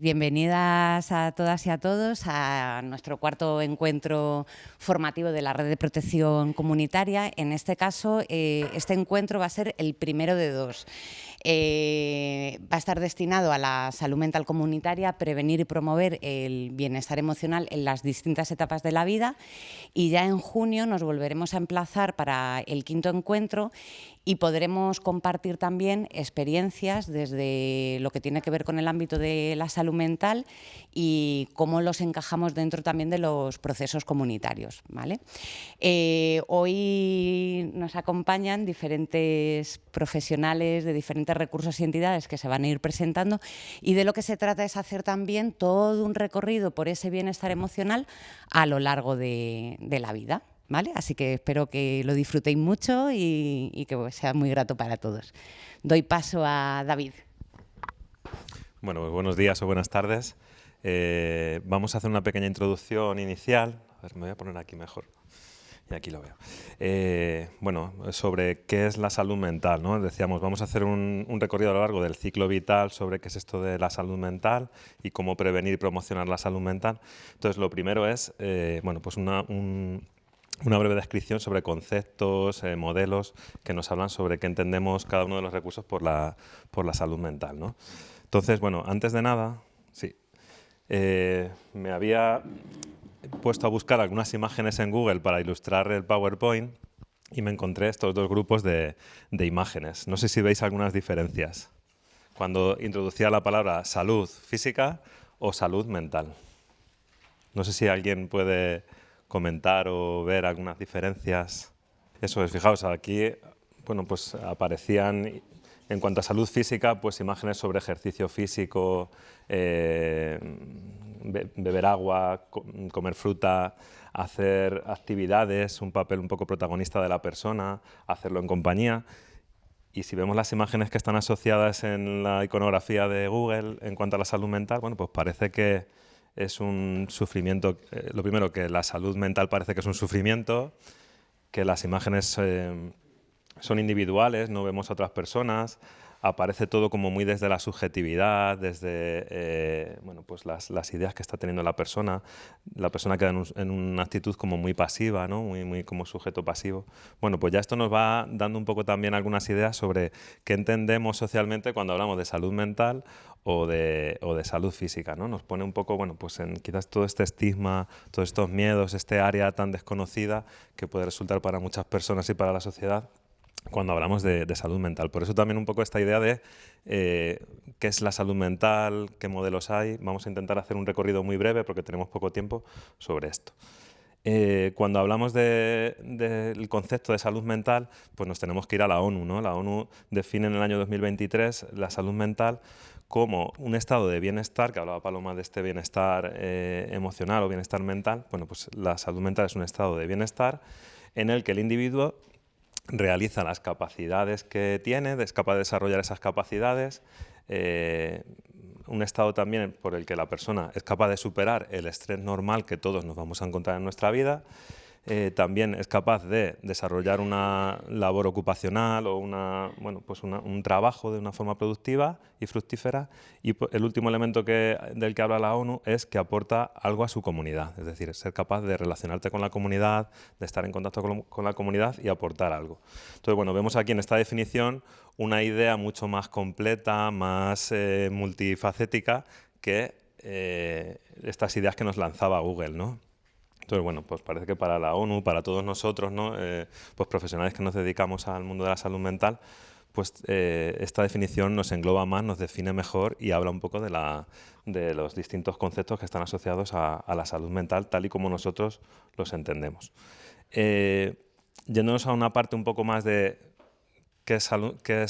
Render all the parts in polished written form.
Bienvenidas a todas y a todos a nuestro cuarto encuentro formativo de la Red de Protección Comunitaria. En este caso, este encuentro va a ser el primero de dos. Va a estar destinado a la salud mental comunitaria, prevenir y promover el bienestar emocional en las distintas etapas de la vida, y ya en junio nos volveremos a emplazar para el quinto encuentro y podremos compartir también experiencias desde lo que tiene que ver con el ámbito de la salud mental y cómo los encajamos dentro también de los procesos comunitarios, ¿vale? Hoy nos acompañan diferentes profesionales de diferentes recursos y entidades que se van a ir presentando, y de lo que se trata es hacer también todo un recorrido por ese bienestar emocional a lo largo de la vida, ¿vale? Así que espero que lo disfrutéis mucho y que sea muy grato para todos. Doy paso a David. Bueno, pues buenos días o buenas tardes. Vamos a hacer una pequeña introducción inicial. A ver, me voy a poner aquí mejor. Y aquí lo veo. Bueno, sobre qué es la salud mental, ¿no? Decíamos, vamos a hacer un recorrido a lo largo del ciclo vital sobre qué es esto de la salud mental y cómo prevenir y promocionar la salud mental. Entonces, lo primero es, bueno, pues una breve descripción sobre conceptos, modelos que nos hablan sobre qué entendemos cada uno de los recursos por la salud mental, ¿no? Entonces, bueno, antes de nada, sí, me había puesto a buscar algunas imágenes en Google para ilustrar el PowerPoint y me encontré estos dos grupos de imágenes. No sé si veis algunas diferencias cuando introducía la palabra salud física o salud mental. No sé si alguien puede comentar o ver algunas diferencias. Eso es, fijaos, aquí bueno, pues aparecían, en cuanto a salud física, pues imágenes sobre ejercicio físico, beber agua, comer fruta, hacer actividades, un papel un poco protagonista de la persona, hacerlo en compañía. Y si vemos las imágenes que están asociadas en la iconografía de Google en cuanto a la salud mental, bueno, pues parece que es un sufrimiento. Lo primero, que la salud mental parece que es un sufrimiento, que las imágenes son individuales, no vemos a otras personas, aparece todo como muy desde la subjetividad, desde bueno, pues las ideas que está teniendo la persona queda en una actitud como muy pasiva, ¿no? muy como sujeto pasivo. Bueno, pues ya esto nos va dando un poco también algunas ideas sobre qué entendemos socialmente cuando hablamos de salud mental o de salud física, ¿no? Nos pone un poco, bueno, pues en quizás todo este estigma, todos estos miedos, este área tan desconocida que puede resultar para muchas personas y para la sociedad cuando hablamos de salud mental. Por eso también un poco esta idea de qué es la salud mental, qué modelos hay. Vamos a intentar hacer un recorrido muy breve porque tenemos poco tiempo sobre esto. Cuando hablamos del concepto de salud mental, pues nos tenemos que ir a la ONU, ¿no? La ONU define en el año 2023 la salud mental como un estado de bienestar, que hablaba Paloma de este bienestar emocional o bienestar mental. Bueno, pues la salud mental es un estado de bienestar en el que el individuo realiza las capacidades que tiene, es capaz de desarrollar esas capacidades, un estado también por el que la persona es capaz de superar el estrés normal que todos nos vamos a encontrar en nuestra vida, también es capaz de desarrollar una labor ocupacional o bueno, pues un trabajo de una forma productiva y fructífera, y el último elemento del que habla la ONU es que aporta algo a su comunidad, es decir, ser capaz de relacionarte con la comunidad, de estar en contacto con la comunidad y aportar algo. Entonces, bueno, vemos aquí en esta definición una idea mucho más completa, más multifacética que estas ideas que nos lanzaba Google, ¿no? Entonces, bueno, pues parece que para la ONU, para todos nosotros, ¿no? Pues profesionales que nos dedicamos al mundo de la salud mental, pues esta definición nos engloba más, nos define mejor y habla un poco de los distintos conceptos que están asociados a la salud mental, tal y como nosotros los entendemos. Yéndonos a una parte un poco más de qué es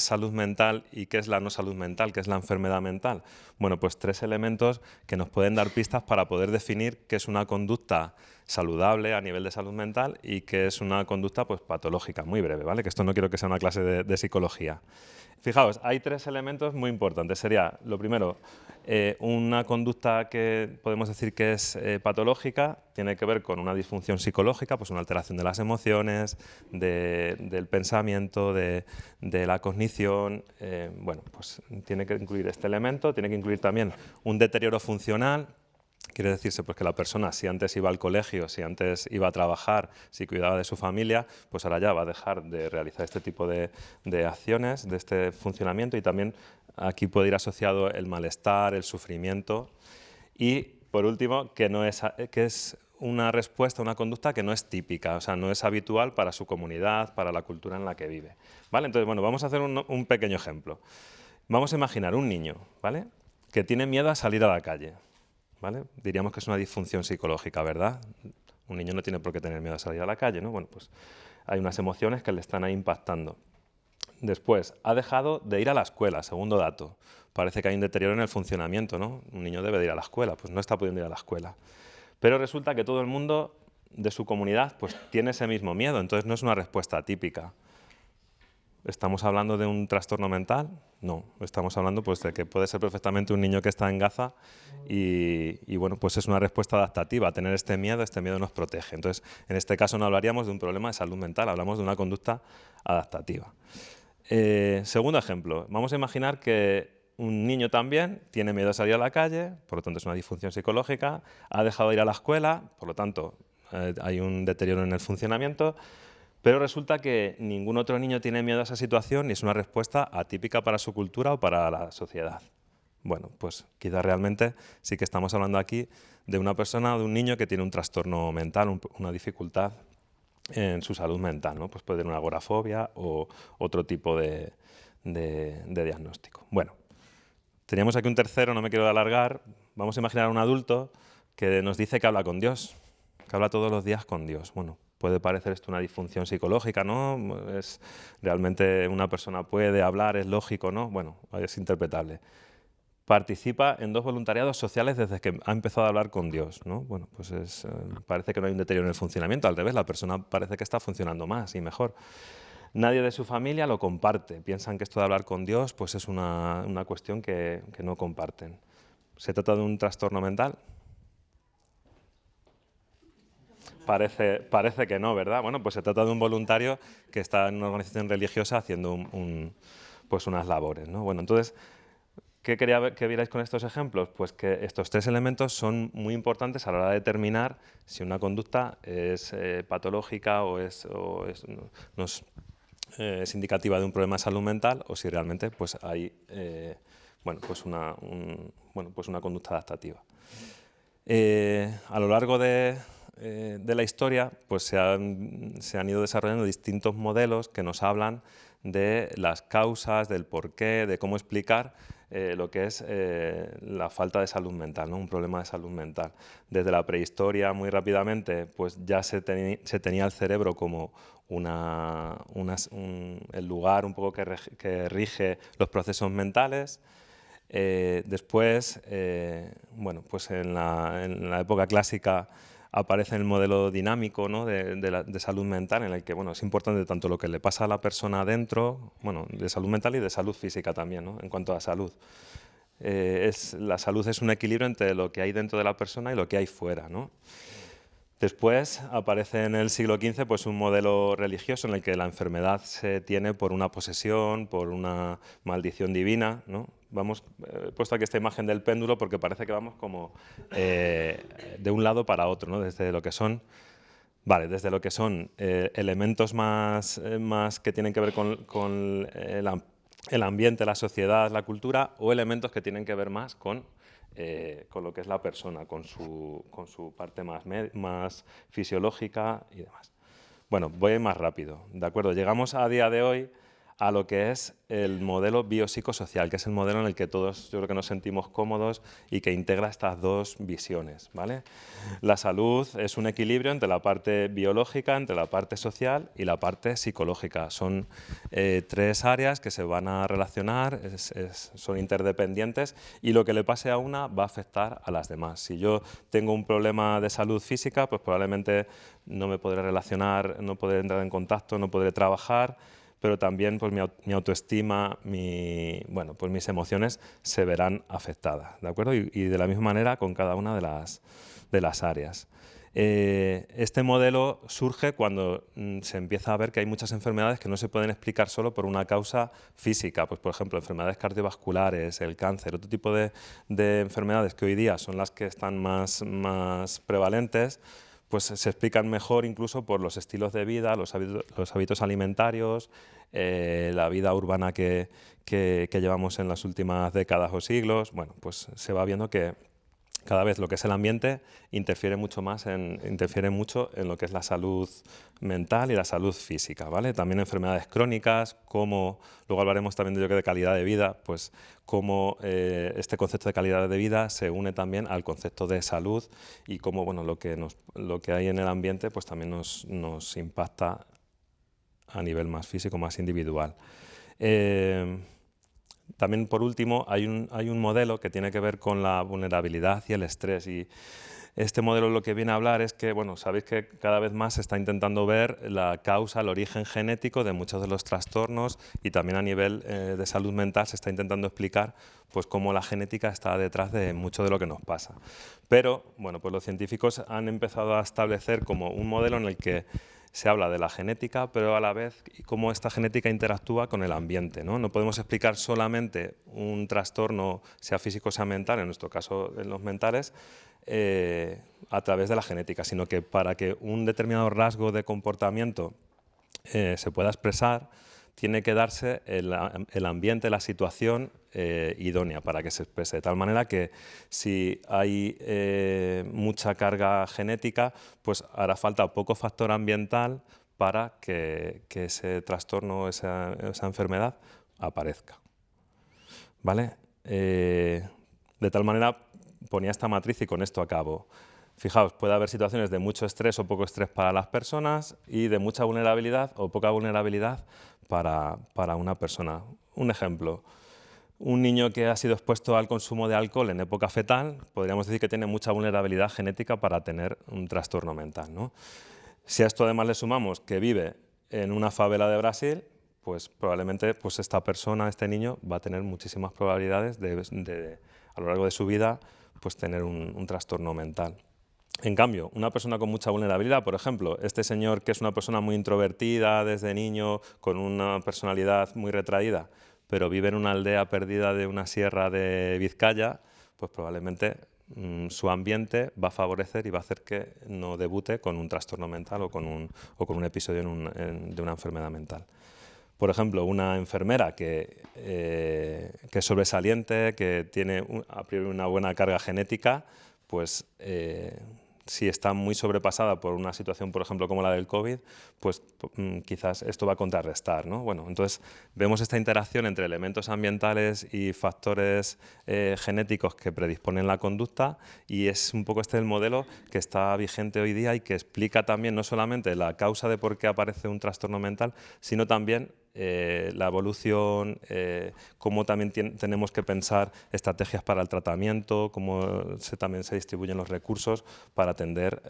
salud mental y qué es la no salud mental, qué es la enfermedad mental. Bueno, pues tres elementos que nos pueden dar pistas para poder definir qué es una conducta saludable a nivel de salud mental y qué es una conducta pues, patológica, muy breve, ¿vale? Que esto no quiero que sea una clase de psicología. Fijaos, hay 3 elementos muy importantes. Sería, lo primero, una conducta que podemos decir que es patológica, tiene que ver con una disfunción psicológica, pues una alteración de las emociones, del pensamiento, de la cognición. Bueno, pues tiene que incluir este elemento, tiene que incluir también un deterioro funcional. Quiere decirse pues, que la persona, si antes iba al colegio, si antes iba a trabajar, si cuidaba de su familia, pues ahora ya va a dejar de realizar este tipo de acciones, de este funcionamiento, y también aquí puede ir asociado el malestar, el sufrimiento. Y, por último, que es una respuesta, una conducta que no es típica, o sea, no es habitual para su comunidad, para la cultura en la que vive. ¿Vale? Entonces, bueno, vamos a hacer un pequeño ejemplo. Vamos a imaginar un niño, ¿vale?, que tiene miedo a salir a la calle. ¿Vale? Diríamos que es una disfunción psicológica, ¿verdad? Un niño no tiene por qué tener miedo a salir a la calle, ¿no? Bueno, pues hay unas emociones que le están ahí impactando. Después, ha dejado de ir a la escuela, segundo dato. Parece que hay un deterioro en el funcionamiento, ¿no? Un niño debe de ir a la escuela, pues no está pudiendo ir a la escuela. Pero resulta que todo el mundo de su comunidad pues, tiene ese mismo miedo, entonces no es una respuesta típica. ¿Estamos hablando de un trastorno mental? No, estamos hablando pues, de que puede ser perfectamente un niño que está en Gaza y bueno, pues es una respuesta adaptativa. Tener este miedo nos protege. Entonces, en este caso no hablaríamos de un problema de salud mental, hablamos de una conducta adaptativa. Segundo ejemplo, vamos a imaginar que un niño también tiene miedo a salir a la calle, por lo tanto es una disfunción psicológica, ha dejado de ir a la escuela, por lo tanto hay un deterioro en el funcionamiento. Pero resulta que ningún otro niño tiene miedo a esa situación y es una respuesta atípica para su cultura o para la sociedad. Bueno, pues quizás realmente sí que estamos hablando aquí de una persona o de un niño que tiene un trastorno mental, una dificultad en su salud mental, ¿no? Pues puede tener una agorafobia o otro tipo de diagnóstico. Bueno, teníamos aquí un tercero, no me quiero alargar. Vamos a imaginar a un adulto que nos dice que habla con Dios, que habla todos los días con Dios. Bueno, puede parecer esto una disfunción psicológica, ¿no? Es, realmente una persona puede hablar, es lógico, ¿no? Bueno, es interpretable. Participa en 2 voluntariados sociales desde que ha empezado a hablar con Dios, ¿no? Bueno, pues parece que no hay un deterioro en el funcionamiento, al revés, la persona parece que está funcionando más y mejor. Nadie de su familia lo comparte, piensan que esto de hablar con Dios pues es una cuestión que no comparten. ¿Se trata de un trastorno mental? Parece que no, ¿verdad? Bueno, pues se trata de un voluntario que está en una organización religiosa haciendo pues unas labores, ¿no? Bueno, entonces, ¿qué quería que vierais con estos ejemplos? Pues que estos 3 elementos son muy importantes a la hora de determinar si una conducta es patológica o es indicativa de un problema de salud mental o si realmente pues, hay pues una conducta adaptativa. A lo largo de la historia pues se han ido desarrollando distintos modelos que nos hablan de las causas, del porqué, de cómo explicar lo que es la falta de salud mental, ¿no? Un problema de salud mental. Desde la prehistoria, muy rápidamente, pues ya se tenía el cerebro como el lugar un poco que rige los procesos mentales. Después, bueno, pues en la época clásica aparece el modelo dinámico, ¿no? de salud mental, en el que bueno, es importante tanto lo que le pasa a la persona adentro, bueno, de salud mental y de salud física también, ¿no? En cuanto a salud. La salud es un equilibrio entre lo que hay dentro de la persona y lo que hay fuera, ¿no? Después aparece en el siglo XV pues, un modelo religioso en el que la enfermedad se tiene por una posesión, por una maldición divina, ¿no? He puesto aquí esta imagen del péndulo porque parece que vamos como de un lado para otro, ¿no? Desde lo que son elementos más que tienen que ver con el ambiente, la sociedad, la cultura, o elementos que tienen que ver más con lo que es la persona, con su parte más fisiológica y demás. Bueno, voy más rápido, ¿de acuerdo? Llegamos a día de hoy a lo que es el modelo biopsicosocial, que es el modelo en el que todos yo creo que nos sentimos cómodos y que integra estas dos visiones, ¿vale? La salud es un equilibrio entre la parte biológica, entre la parte social y la parte psicológica. Son tres áreas que se van a relacionar, son interdependientes, y lo que le pase a una va a afectar a las demás. Si yo tengo un problema de salud física, pues probablemente no me podré relacionar, no podré entrar en contacto, no podré trabajar, pero también pues, mi autoestima, pues mis emociones se verán afectadas, ¿de acuerdo? Y de la misma manera con cada una de las áreas. Este modelo surge cuando se empieza a ver que hay muchas enfermedades que no se pueden explicar solo por una causa física, pues por ejemplo enfermedades cardiovasculares, el cáncer, otro tipo de enfermedades que hoy día son las que están más prevalentes, pues se explican mejor incluso por los estilos de vida, los hábitos alimentarios, la vida urbana que llevamos en las últimas décadas o siglos. Bueno, pues se va viendo que cada vez lo que es el ambiente interfiere mucho en lo que es la salud mental y la salud física, ¿vale? También enfermedades crónicas, como luego hablaremos también de calidad de vida, pues cómo este concepto de calidad de vida se une también al concepto de salud y cómo bueno, lo que hay en el ambiente pues también nos impacta a nivel más físico, más individual. También, por último, hay un modelo que tiene que ver con la vulnerabilidad y el estrés. Y este modelo lo que viene a hablar es que, bueno, sabéis que cada vez más se está intentando ver la causa, el origen genético de muchos de los trastornos, y también a nivel de salud mental se está intentando explicar pues, cómo la genética está detrás de mucho de lo que nos pasa. Pero, bueno, pues los científicos han empezado a establecer como un modelo en el que se habla de la genética, pero a la vez cómo esta genética interactúa con el ambiente, ¿no? No podemos explicar solamente un trastorno, sea físico o sea mental, en nuestro caso en los mentales, a través de la genética, sino que para que un determinado rasgo de comportamiento se pueda expresar, tiene que darse el ambiente, la situación idónea para que se exprese, de tal manera que si hay mucha carga genética, pues hará falta poco factor ambiental para que ese trastorno, esa enfermedad aparezca, ¿vale? De tal manera ponía esta matriz y con esto acabo. Fijaos, puede haber situaciones de mucho estrés o poco estrés para las personas y de mucha vulnerabilidad o poca vulnerabilidad para una persona. Un ejemplo, un niño que ha sido expuesto al consumo de alcohol en época fetal, podríamos decir que tiene mucha vulnerabilidad genética para tener un trastorno mental, ¿no? Si a esto además le sumamos que vive en una favela de Brasil, pues probablemente pues esta persona, este niño, va a tener muchísimas probabilidades de a lo largo de su vida pues tener un trastorno mental. En cambio, una persona con mucha vulnerabilidad, por ejemplo, este señor que es una persona muy introvertida desde niño, con una personalidad muy retraída, pero vive en una aldea perdida de una sierra de Vizcaya, pues probablemente su ambiente va a favorecer y va a hacer que no debute con un trastorno mental o con un episodio de una enfermedad mental. Por ejemplo, una enfermera que es sobresaliente, que tiene a priori una buena carga genética, pues si está muy sobrepasada por una situación, por ejemplo, como la del COVID, pues quizás esto va a contrarrestar, ¿no? Bueno, entonces vemos esta interacción entre elementos ambientales y factores genéticos que predisponen la conducta, y es un poco este el modelo que está vigente hoy día y que explica también no solamente la causa de por qué aparece un trastorno mental, sino también la evolución, cómo también tenemos que pensar estrategias para el tratamiento, cómo también se distribuyen los recursos para atender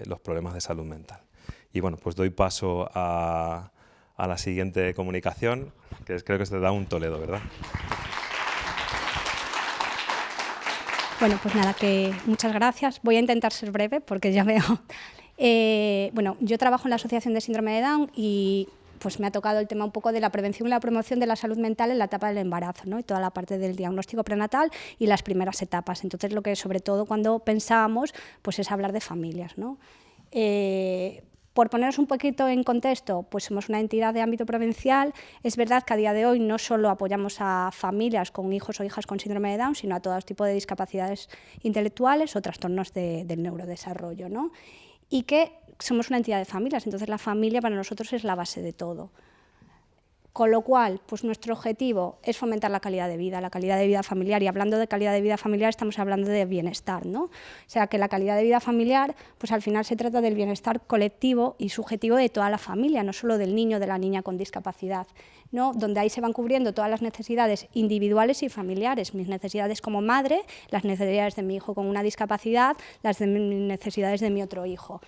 los problemas de salud mental. Y bueno, pues doy paso a la siguiente comunicación, que creo que se da un Toledo, ¿verdad? Bueno, pues nada, que muchas gracias. Voy a intentar ser breve porque ya veo. Bueno, yo trabajo en la Asociación de Síndrome de Down y pues me ha tocado el tema un poco de la prevención y la promoción de la salud mental en la etapa del embarazo, ¿no? Y toda la parte del diagnóstico prenatal y las primeras etapas. Entonces, lo que sobre todo cuando pensábamos pues es hablar de familias, ¿no? Por poneros un poquito en contexto, pues somos una entidad de ámbito provincial. Es verdad que a día de hoy no solo apoyamos a familias con hijos o hijas con síndrome de Down, sino a todo tipo de discapacidades intelectuales o trastornos del neurodesarrollo, ¿no? Y que somos una entidad de familias, entonces la familia para nosotros es la base de todo. Con lo cual, pues nuestro objetivo es fomentar la calidad de vida familiar, y hablando de calidad de vida familiar estamos hablando de bienestar, ¿no? O sea, que la calidad de vida familiar, pues al final se trata del bienestar colectivo y subjetivo de toda la familia, no solo del niño o de la niña con discapacidad, ¿no? Donde ahí se van cubriendo todas las necesidades individuales y familiares, mis necesidades como madre, las necesidades de mi hijo con una discapacidad, las necesidades de mi otro hijo.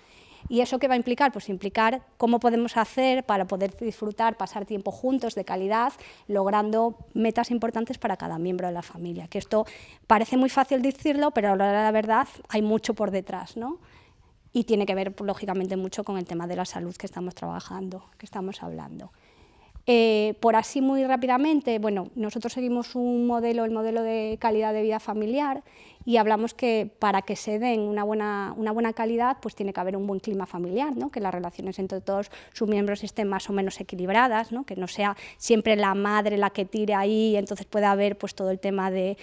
¿Y eso qué va a implicar? Pues implicar cómo podemos hacer para poder disfrutar, pasar tiempo juntos de calidad, logrando metas importantes para cada miembro de la familia. Que esto parece muy fácil decirlo, pero a la hora de la verdad hay mucho por detrás, ¿no? Y tiene que ver, lógicamente, mucho con el tema de la salud que estamos trabajando, que estamos hablando. Por así muy rápidamente, bueno, nosotros seguimos un modelo, el modelo de calidad de vida familiar, y hablamos que para que se den una buena calidad, pues tiene que haber un buen clima familiar, ¿no? Que las relaciones entre todos sus miembros estén más o menos equilibradas, ¿no? Que no sea siempre la madre la que tire ahí, entonces pueda haber pues todo el tema del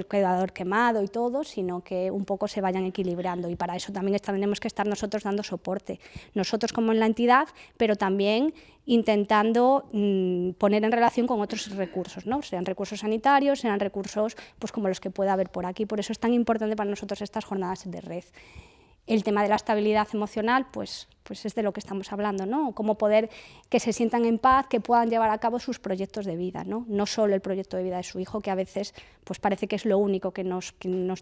cuidador quemado y todo, sino que un poco se vayan equilibrando, y para eso también tenemos que estar nosotros dando soporte, nosotros como en la entidad, pero también intentando poner en relación con otros recursos, ¿no? Sean recursos sanitarios, sean recursos pues como los que pueda haber por aquí. Por eso es tan importante para nosotros estas jornadas de red. El tema de la estabilidad emocional, pues es de lo que estamos hablando, ¿no? Cómo poder que se sientan en paz, que puedan llevar a cabo sus proyectos de vida, ¿no? No solo el proyecto de vida de su hijo, que a veces pues parece que es lo único que nos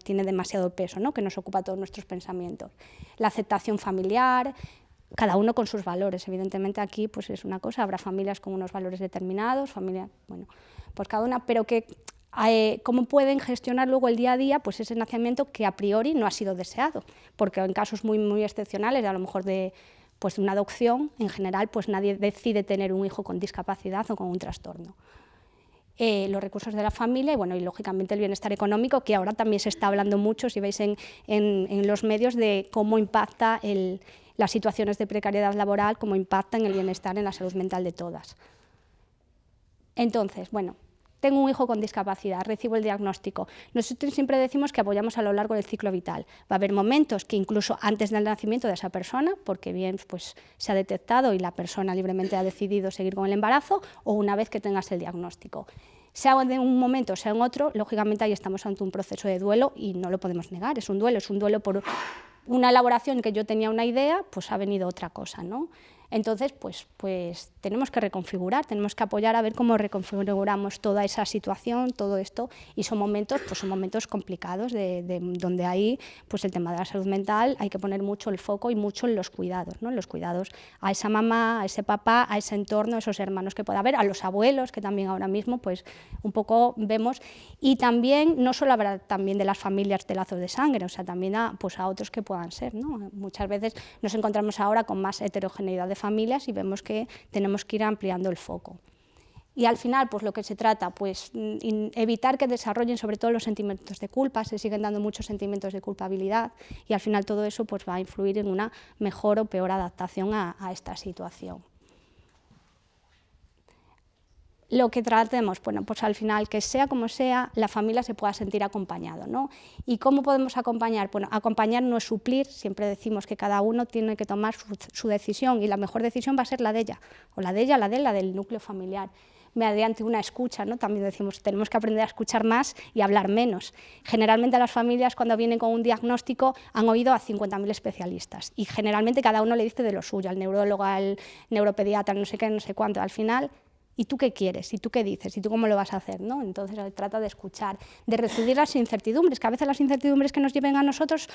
tiene demasiado peso, ¿no? Que nos ocupa todos nuestros pensamientos. La aceptación familiar, cada uno con sus valores. Evidentemente aquí pues es una cosa, habrá familias con unos valores determinados, familias, bueno, pues cada una, pero que cómo pueden gestionar luego el día a día pues ese nacimiento que a priori no ha sido deseado, porque en casos muy excepcionales, a lo mejor de una adopción, en general pues nadie decide tener un hijo con discapacidad o con un trastorno. Los recursos de la familia y, bueno, y lógicamente el bienestar económico, que ahora también se está hablando mucho, si veis en los medios, de cómo impacta las situaciones de precariedad laboral, cómo impacta en el bienestar, en la salud mental de todas. Entonces, bueno, tengo un hijo con discapacidad, recibo el diagnóstico. Nosotros siempre decimos que apoyamos a lo largo del ciclo vital. Va a haber momentos que incluso antes del nacimiento de esa persona, porque bien pues, se ha detectado y la persona libremente ha decidido seguir con el embarazo, o una vez que tengas el diagnóstico. Sea en un momento, sea en otro, lógicamente ahí estamos ante un proceso de duelo y no lo podemos negar. Es un duelo por una elaboración que yo tenía una idea, pues ha venido otra cosa, ¿no? Entonces, pues tenemos que reconfigurar, tenemos que apoyar a ver cómo reconfiguramos toda esa situación, todo esto, y son momentos complicados, donde ahí pues el tema de la salud mental hay que poner mucho el foco y mucho en los cuidados, ¿no? Los cuidados a esa mamá, a ese papá, a ese entorno, a esos hermanos que pueda haber, a los abuelos, que también ahora mismo pues un poco vemos, y también no solo habrá también de las familias de lazos de sangre, o sea, también a otros que puedan ser, ¿no? Muchas veces nos encontramos ahora con más heterogeneidad de familias y vemos que tenemos que ir ampliando el foco. Y al final, pues lo que se trata, pues evitar que desarrollen sobre todo los sentimientos de culpa, se siguen dando muchos sentimientos de culpabilidad, y al final todo eso pues va a influir en una mejor o peor adaptación a esta situación. Lo que tratemos, bueno, pues al final, que sea como sea, la familia se pueda sentir acompañado, ¿no? ¿Y cómo podemos acompañar? Bueno, acompañar no es suplir, siempre decimos que cada uno tiene que tomar su decisión, y la mejor decisión va a ser la de ella, o la de ella, la del núcleo familiar, mediante una escucha, ¿no? También decimos, tenemos que aprender a escuchar más y hablar menos. Generalmente las familias, cuando vienen con un diagnóstico, han oído a 50.000 especialistas, y generalmente cada uno le dice de lo suyo, al neurólogo, al neuropediatra, no sé qué, no sé cuánto. Al final, ¿y tú qué quieres? ¿Y tú qué dices? ¿Y tú cómo lo vas a hacer? ¿No? Entonces se trata de escuchar, de recibir las incertidumbres, que a veces las incertidumbres que nos lleven a nosotros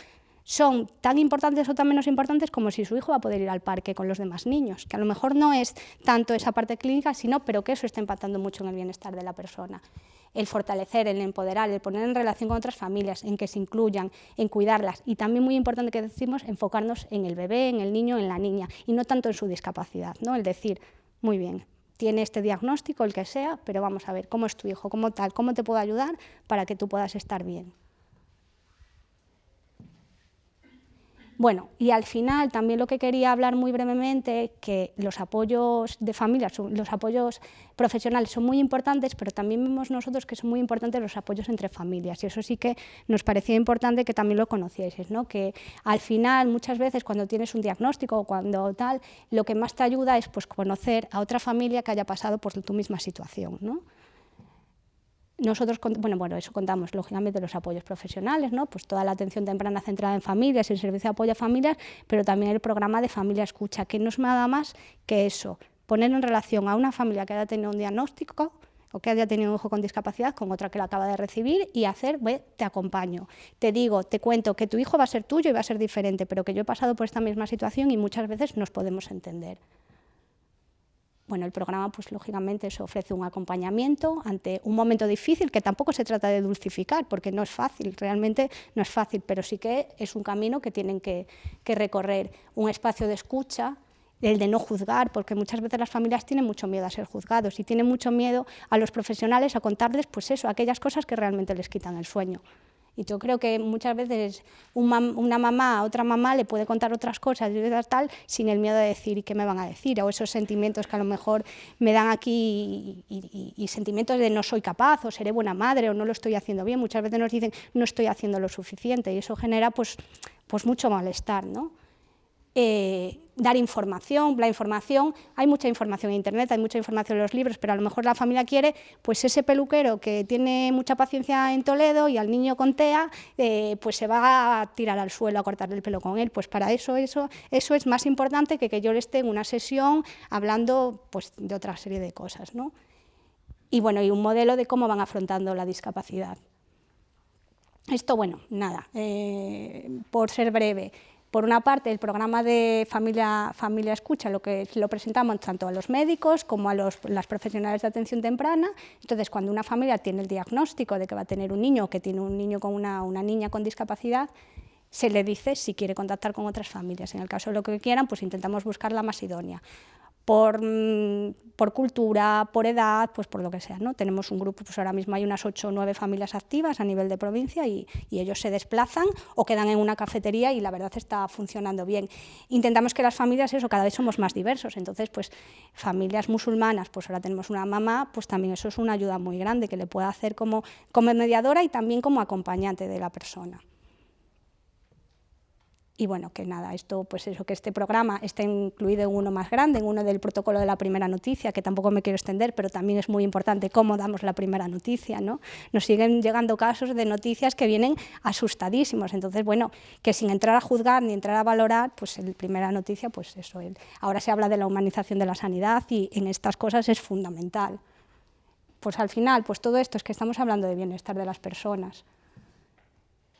son tan importantes o tan menos importantes como si su hijo va a poder ir al parque con los demás niños, que a lo mejor no es tanto esa parte clínica, sino pero que eso está impactando mucho en el bienestar de la persona. El fortalecer, el empoderar, el poner en relación con otras familias, en que se incluyan, en cuidarlas, y también muy importante que decimos, enfocarnos en el bebé, en el niño, en la niña, y no tanto en su discapacidad, ¿no? El decir, muy bien, tiene este diagnóstico, el que sea, pero vamos a ver cómo es tu hijo, cómo tal, cómo te puedo ayudar para que tú puedas estar bien. Bueno, y al final también lo que quería hablar muy brevemente, que los apoyos de familia, los apoyos profesionales son muy importantes, pero también vemos nosotros que son muy importantes los apoyos entre familias, y eso sí que nos parecía importante que también lo conocieseis, ¿no? Que al final muchas veces cuando tienes un diagnóstico o cuando tal, lo que más te ayuda es pues, conocer a otra familia que haya pasado por tu misma situación, ¿no? Nosotros, bueno, eso contamos, lógicamente, los apoyos profesionales, ¿no? Pues toda la atención temprana centrada en familias, el servicio de apoyo a familias, pero también el programa de familia escucha, que no es nada más que eso, poner en relación a una familia que haya tenido un diagnóstico o que haya tenido un hijo con discapacidad con otra que lo acaba de recibir y hacer, te acompaño, te digo, te cuento que tu hijo va a ser tuyo y va a ser diferente, pero que yo he pasado por esta misma situación y muchas veces nos podemos entender. Bueno, el programa, pues lógicamente, se ofrece un acompañamiento ante un momento difícil, que tampoco se trata de dulcificar, porque no es fácil, realmente no es fácil, pero sí que es un camino que tienen que recorrer, un espacio de escucha, el de no juzgar, porque muchas veces las familias tienen mucho miedo a ser juzgados y tienen mucho miedo a los profesionales a contarles, pues eso, aquellas cosas que realmente les quitan el sueño. Y yo creo que muchas veces una mamá a otra mamá le puede contar otras cosas y tal, sin el miedo de decir ¿y qué me van a decir? O esos sentimientos que a lo mejor me dan aquí y sentimientos de no soy capaz o seré buena madre o no lo estoy haciendo bien. Muchas veces nos dicen no estoy haciendo lo suficiente y eso genera pues mucho malestar, ¿no? Dar información, la información, hay mucha información en internet, hay mucha información en los libros, pero a lo mejor la familia quiere pues ese peluquero que tiene mucha paciencia en Toledo y al niño con TEA pues se va a tirar al suelo a cortarle el pelo con él, pues para eso es más importante que yo le esté en una sesión hablando pues de otra serie de cosas, ¿no? Y bueno, y un modelo de cómo van afrontando la discapacidad. Esto, bueno, nada, por ser breve. Por una parte, el programa de Familia Escucha lo presentamos tanto a los médicos como a las profesionales de atención temprana. Entonces, cuando una familia tiene el diagnóstico de que va a tener un niño o que tiene un niño con una niña con discapacidad, se le dice si quiere contactar con otras familias. En el caso de lo que quieran, pues intentamos buscar la más idónea. Por cultura, por edad, pues por lo que sea, ¿no? Tenemos un grupo, pues ahora mismo hay unas 8 o 9 familias activas a nivel de provincia y ellos se desplazan o quedan en una cafetería y la verdad está funcionando bien. Intentamos que las familias, cada vez somos más diversos, entonces pues familias musulmanas, pues ahora tenemos una mamá, pues también eso es una ayuda muy grande que le puede hacer como mediadora y también como acompañante de la persona. Y bueno, que nada, esto, pues eso, que este programa está incluido en uno más grande, en uno del protocolo de la primera noticia, que tampoco me quiero extender, pero también es muy importante cómo damos la primera noticia, ¿no? Nos siguen llegando casos de noticias que vienen asustadísimos, entonces, bueno, que sin entrar a juzgar ni entrar a valorar, pues en primera noticia, pues eso, ahora se habla de la humanización de la sanidad y en estas cosas es fundamental. Pues al final, pues todo esto es que estamos hablando de bienestar de las personas.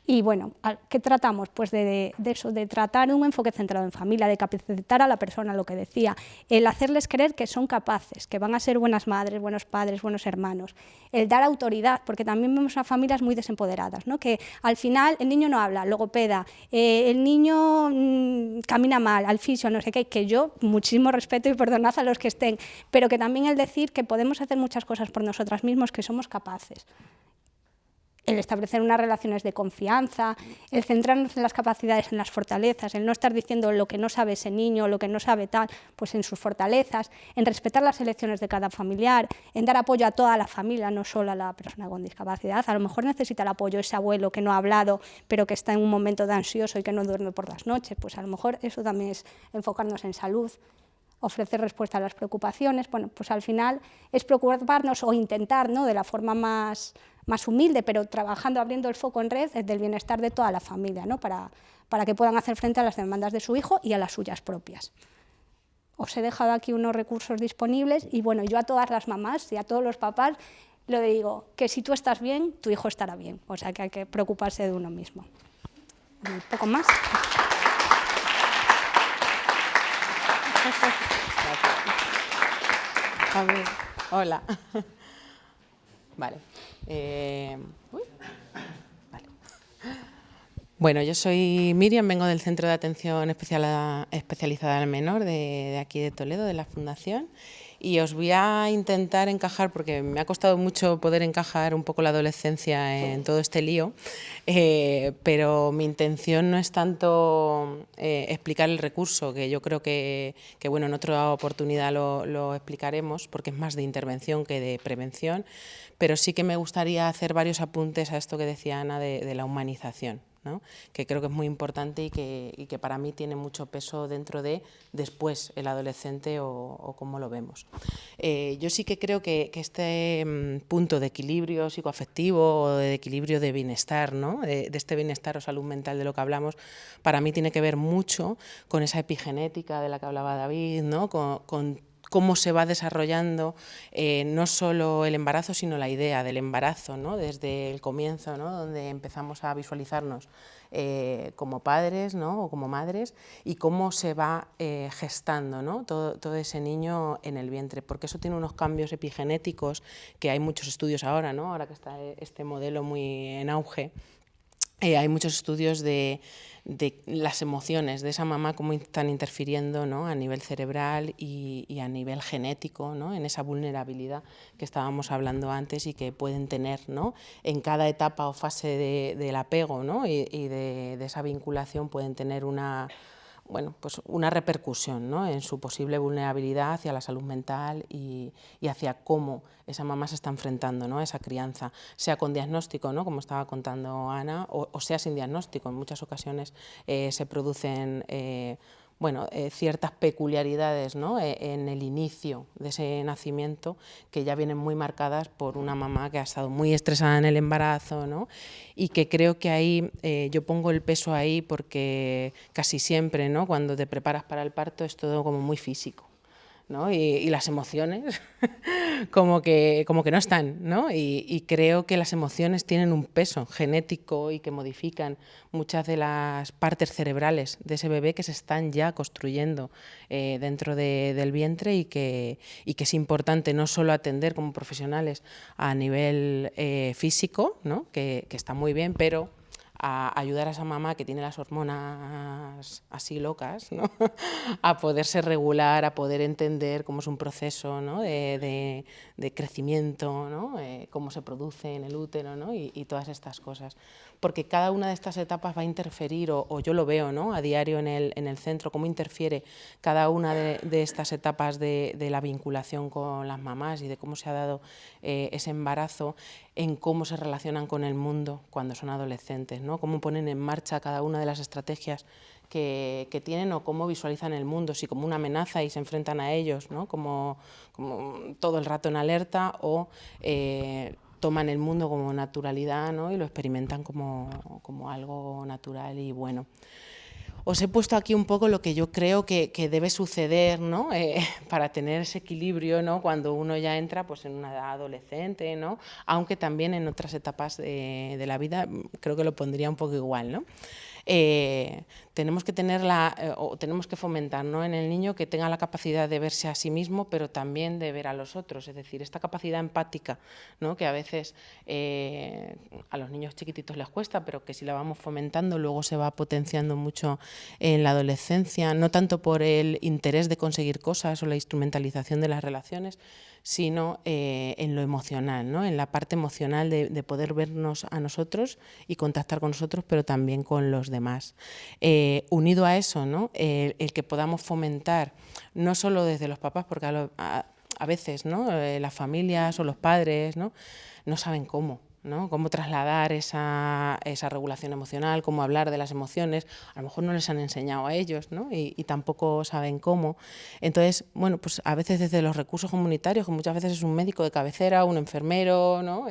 Y bueno, ¿qué tratamos? Pues de eso, de tratar un enfoque centrado en familia, de capacitar a la persona, lo que decía, el hacerles creer que son capaces, que van a ser buenas madres, buenos padres, buenos hermanos, el dar autoridad, porque también vemos a familias muy desempoderadas, ¿no? Que al final el niño no habla, logopeda, el niño camina mal, al fisio, no sé qué, que yo muchísimo respeto y perdonad a los que estén, pero que también el decir que podemos hacer muchas cosas por nosotras mismos, que somos capaces. El establecer unas relaciones de confianza, el centrarnos en las capacidades, en las fortalezas, el no estar diciendo lo que no sabe ese niño, lo que no sabe tal, pues en sus fortalezas, en respetar las elecciones de cada familiar, en dar apoyo a toda la familia, no solo a la persona con discapacidad. A lo mejor necesita el apoyo ese abuelo que no ha hablado, pero que está en un momento de ansioso y que no duerme por las noches, pues a lo mejor eso también es enfocarnos en salud. Ofrecer respuesta a las preocupaciones, bueno, pues al final es preocuparnos o intentar, ¿no?, de la forma más humilde, pero trabajando, abriendo el foco en red, del bienestar de toda la familia, ¿no?, para que puedan hacer frente a las demandas de su hijo y a las suyas propias. Os he dejado aquí unos recursos disponibles y bueno, yo a todas las mamás y a todos los papás le digo que si tú estás bien, tu hijo estará bien, o sea que hay que preocuparse de uno mismo. Un poco más. A ver, hola. Vale. Vale. Bueno, yo soy Miriam, vengo del Centro de Atención Especializada al Menor de aquí de Toledo, de la Fundación. y os voy a intentar encajar, porque me ha costado mucho poder encajar un poco la adolescencia en todo este lío, pero mi intención no es tanto explicar el recurso, que yo creo que bueno, en otra oportunidad lo explicaremos, porque es más de intervención que de prevención, pero sí que me gustaría hacer varios apuntes a esto que decía Ana de la humanización, ¿no? Que creo que es muy importante y que para mí tiene mucho peso dentro de después el adolescente o cómo lo vemos. Yo sí que creo que este punto de equilibrio psicoafectivo o de equilibrio de bienestar, ¿no? de este bienestar o salud mental de lo que hablamos, para mí tiene que ver mucho con esa epigenética de la que hablaba David, ¿no? con cómo se va desarrollando no solo el embarazo, sino la idea del embarazo, ¿no? Desde el comienzo, ¿no? Donde empezamos a visualizarnos como padres, ¿no? O como madres, y cómo se va gestando, ¿no? todo ese niño en el vientre, porque eso tiene unos cambios epigenéticos que hay muchos estudios ahora, ¿no? Ahora que está este modelo muy en auge. Hay muchos estudios de las emociones de esa mamá, cómo están interfiriendo, ¿no? A nivel cerebral y a nivel genético, ¿no? En esa vulnerabilidad que estábamos hablando antes y que pueden tener, ¿no? En cada etapa o fase del apego, ¿no? y de esa vinculación pueden tener una repercusión, ¿no? En su posible vulnerabilidad hacia la salud mental y hacia cómo esa mamá se está enfrentando, ¿no? A esa crianza, sea con diagnóstico, ¿no? Como estaba contando Ana, o sea sin diagnóstico. En muchas ocasiones se producen ciertas peculiaridades, ¿no? En el inicio de ese nacimiento, que ya vienen muy marcadas por una mamá que ha estado muy estresada en el embarazo, ¿no? Y que creo que ahí, yo pongo el peso ahí porque casi siempre, ¿no? Cuando te preparas para el parto es todo como muy físico, ¿no? Y las emociones como que no están, ¿no? Y creo que las emociones tienen un peso genético y que modifican muchas de las partes cerebrales de ese bebé que se están ya construyendo dentro del vientre y que es importante no solo atender como profesionales a nivel físico, ¿no? Que está muy bien, pero a ayudar a esa mamá que tiene las hormonas así locas, ¿no? A poderse regular, a poder entender cómo es un proceso, ¿no? de crecimiento, ¿no? Cómo se produce en el útero, ¿no? y todas estas cosas. Porque cada una de estas etapas va a interferir, o yo lo veo, ¿no? A diario en el centro, cómo interfiere cada una de estas etapas de la vinculación con las mamás y de cómo se ha dado ese embarazo en cómo se relacionan con el mundo cuando son adolescentes, ¿no? Cómo ponen en marcha cada una de las estrategias que tienen o cómo visualizan el mundo, si como una amenaza y se enfrentan a ellos, ¿no? como todo el rato en alerta, o toman el mundo como naturalidad, ¿no? Y lo experimentan como algo natural y bueno. Os he puesto aquí un poco lo que yo creo que debe suceder, ¿no? Para tener ese equilibrio, ¿no? Cuando uno ya entra pues, en una edad adolescente, ¿no? Aunque también en otras etapas de la vida creo que lo pondría un poco igual, ¿no? Tenemos que tenemos que fomentar, ¿no? En el niño que tenga la capacidad de verse a sí mismo, pero también de ver a los otros, es decir, esta capacidad empática, ¿no? Que a veces a los niños chiquititos les cuesta, pero que si la vamos fomentando luego se va potenciando mucho en la adolescencia, no tanto por el interés de conseguir cosas o la instrumentalización de las relaciones, sino en lo emocional, ¿no? En la parte emocional de poder vernos a nosotros y contactar con nosotros, pero también con los demás. Unido a eso, ¿no? El que podamos fomentar, no solo desde los papás, porque a veces, ¿no? Las familias o los padres, ¿no? No saben cómo, ¿no? Cómo trasladar esa regulación emocional, cómo hablar de las emociones. A lo mejor no les han enseñado a ellos, ¿no? y tampoco saben cómo. Entonces, bueno, pues a veces desde los recursos comunitarios, que muchas veces es un médico de cabecera, un enfermero, ¿no?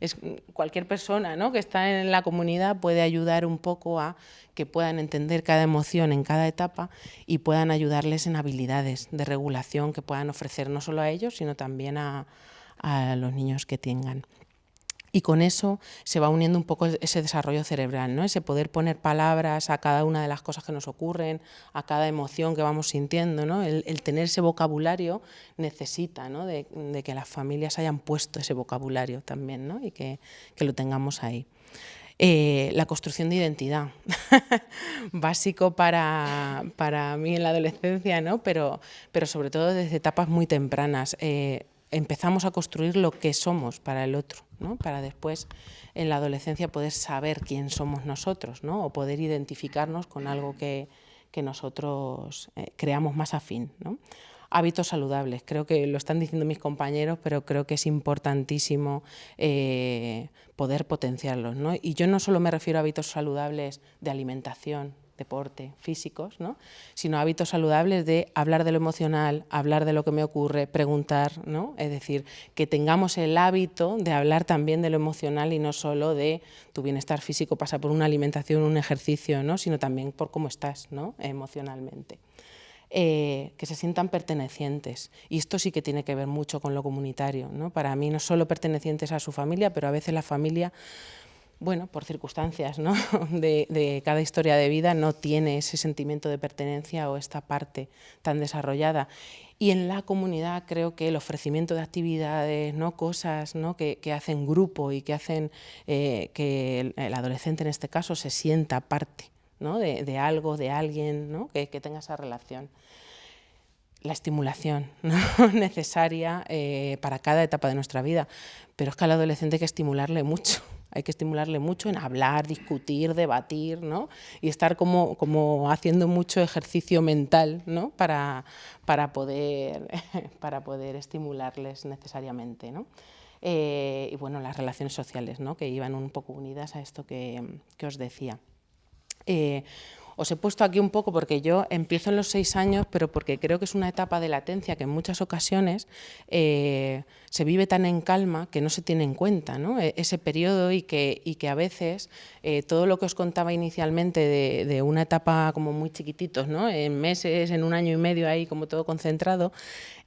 Es cualquier persona, ¿no? Que está en la comunidad puede ayudar un poco a que puedan entender cada emoción en cada etapa y puedan ayudarles en habilidades de regulación que puedan ofrecer no solo a ellos, sino también a los niños que tengan. Y con eso se va uniendo un poco ese desarrollo cerebral, ¿no? Ese poder poner palabras a cada una de las cosas que nos ocurren, a cada emoción que vamos sintiendo, ¿no? El tener ese vocabulario necesita, ¿no? de que las familias hayan puesto ese vocabulario también, ¿no? Y que lo tengamos ahí. La construcción de identidad, básico para mí en la adolescencia, ¿no? Pero sobre todo desde etapas muy tempranas. Empezamos a construir lo que somos para el otro, ¿no? Para después en la adolescencia poder saber quién somos nosotros, ¿no? O poder identificarnos con algo que nosotros creamos más afín, ¿no? Hábitos saludables, creo que lo están diciendo mis compañeros, pero creo que es importantísimo poder potenciarlos, ¿no? Y yo no solo me refiero a hábitos saludables de alimentación, deporte, físicos, ¿no? Sino hábitos saludables de hablar de lo emocional, hablar de lo que me ocurre, preguntar, ¿no? Es decir, que tengamos el hábito de hablar también de lo emocional y no solo de tu bienestar físico pasa por una alimentación, un ejercicio, ¿no? Sino también por cómo estás, ¿no? Emocionalmente. Que se sientan pertenecientes. Y esto sí que tiene que ver mucho con lo comunitario, ¿no? Para mí no solo pertenecientes a su familia, pero a veces la familia, bueno, por circunstancias, ¿no? de cada historia de vida no tiene ese sentimiento de pertenencia o esta parte tan desarrollada. Y en la comunidad creo que el ofrecimiento de actividades, ¿no? Cosas, ¿no? que hacen grupo y que hacen que el adolescente en este caso se sienta parte, ¿no? de algo, de alguien, ¿no? que tenga esa relación. La estimulación, ¿no? necesaria para cada etapa de nuestra vida, pero es que al adolescente hay que estimularle mucho. Hay que estimularle mucho en hablar, discutir, debatir, ¿no? Y estar como haciendo mucho ejercicio mental, ¿no? para poder estimularles necesariamente, ¿no? Y bueno, las relaciones sociales, ¿no? Que iban un poco unidas a esto que os decía. Os he puesto aquí un poco porque yo empiezo en los 6 años, pero porque creo que es una etapa de latencia que en muchas ocasiones se vive tan en calma que no se tiene en cuenta, ¿no? Ese periodo y que a veces todo lo que os contaba inicialmente de una etapa como muy chiquititos, ¿no? En meses, en 1 año y medio ahí como todo concentrado,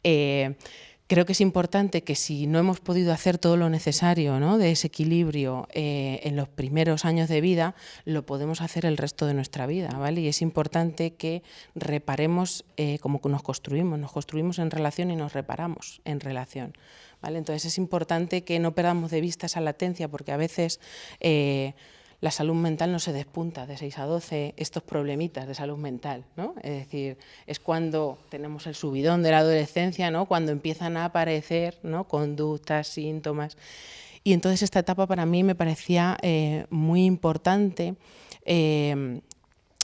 creo que es importante que si no hemos podido hacer todo lo necesario, ¿no? de ese equilibrio en los primeros años de vida, lo podemos hacer el resto de nuestra vida, ¿vale? Y es importante que reparemos como que nos construimos en relación y nos reparamos en relación, ¿vale? Entonces es importante que no perdamos de vista esa latencia porque a veces la salud mental no se despunta de 6 a 12, estos problemitas de salud mental, ¿no? Es decir, es cuando tenemos el subidón de la adolescencia, ¿no? Cuando empiezan a aparecer, ¿no? conductas, síntomas. Y entonces esta etapa para mí me parecía muy importante,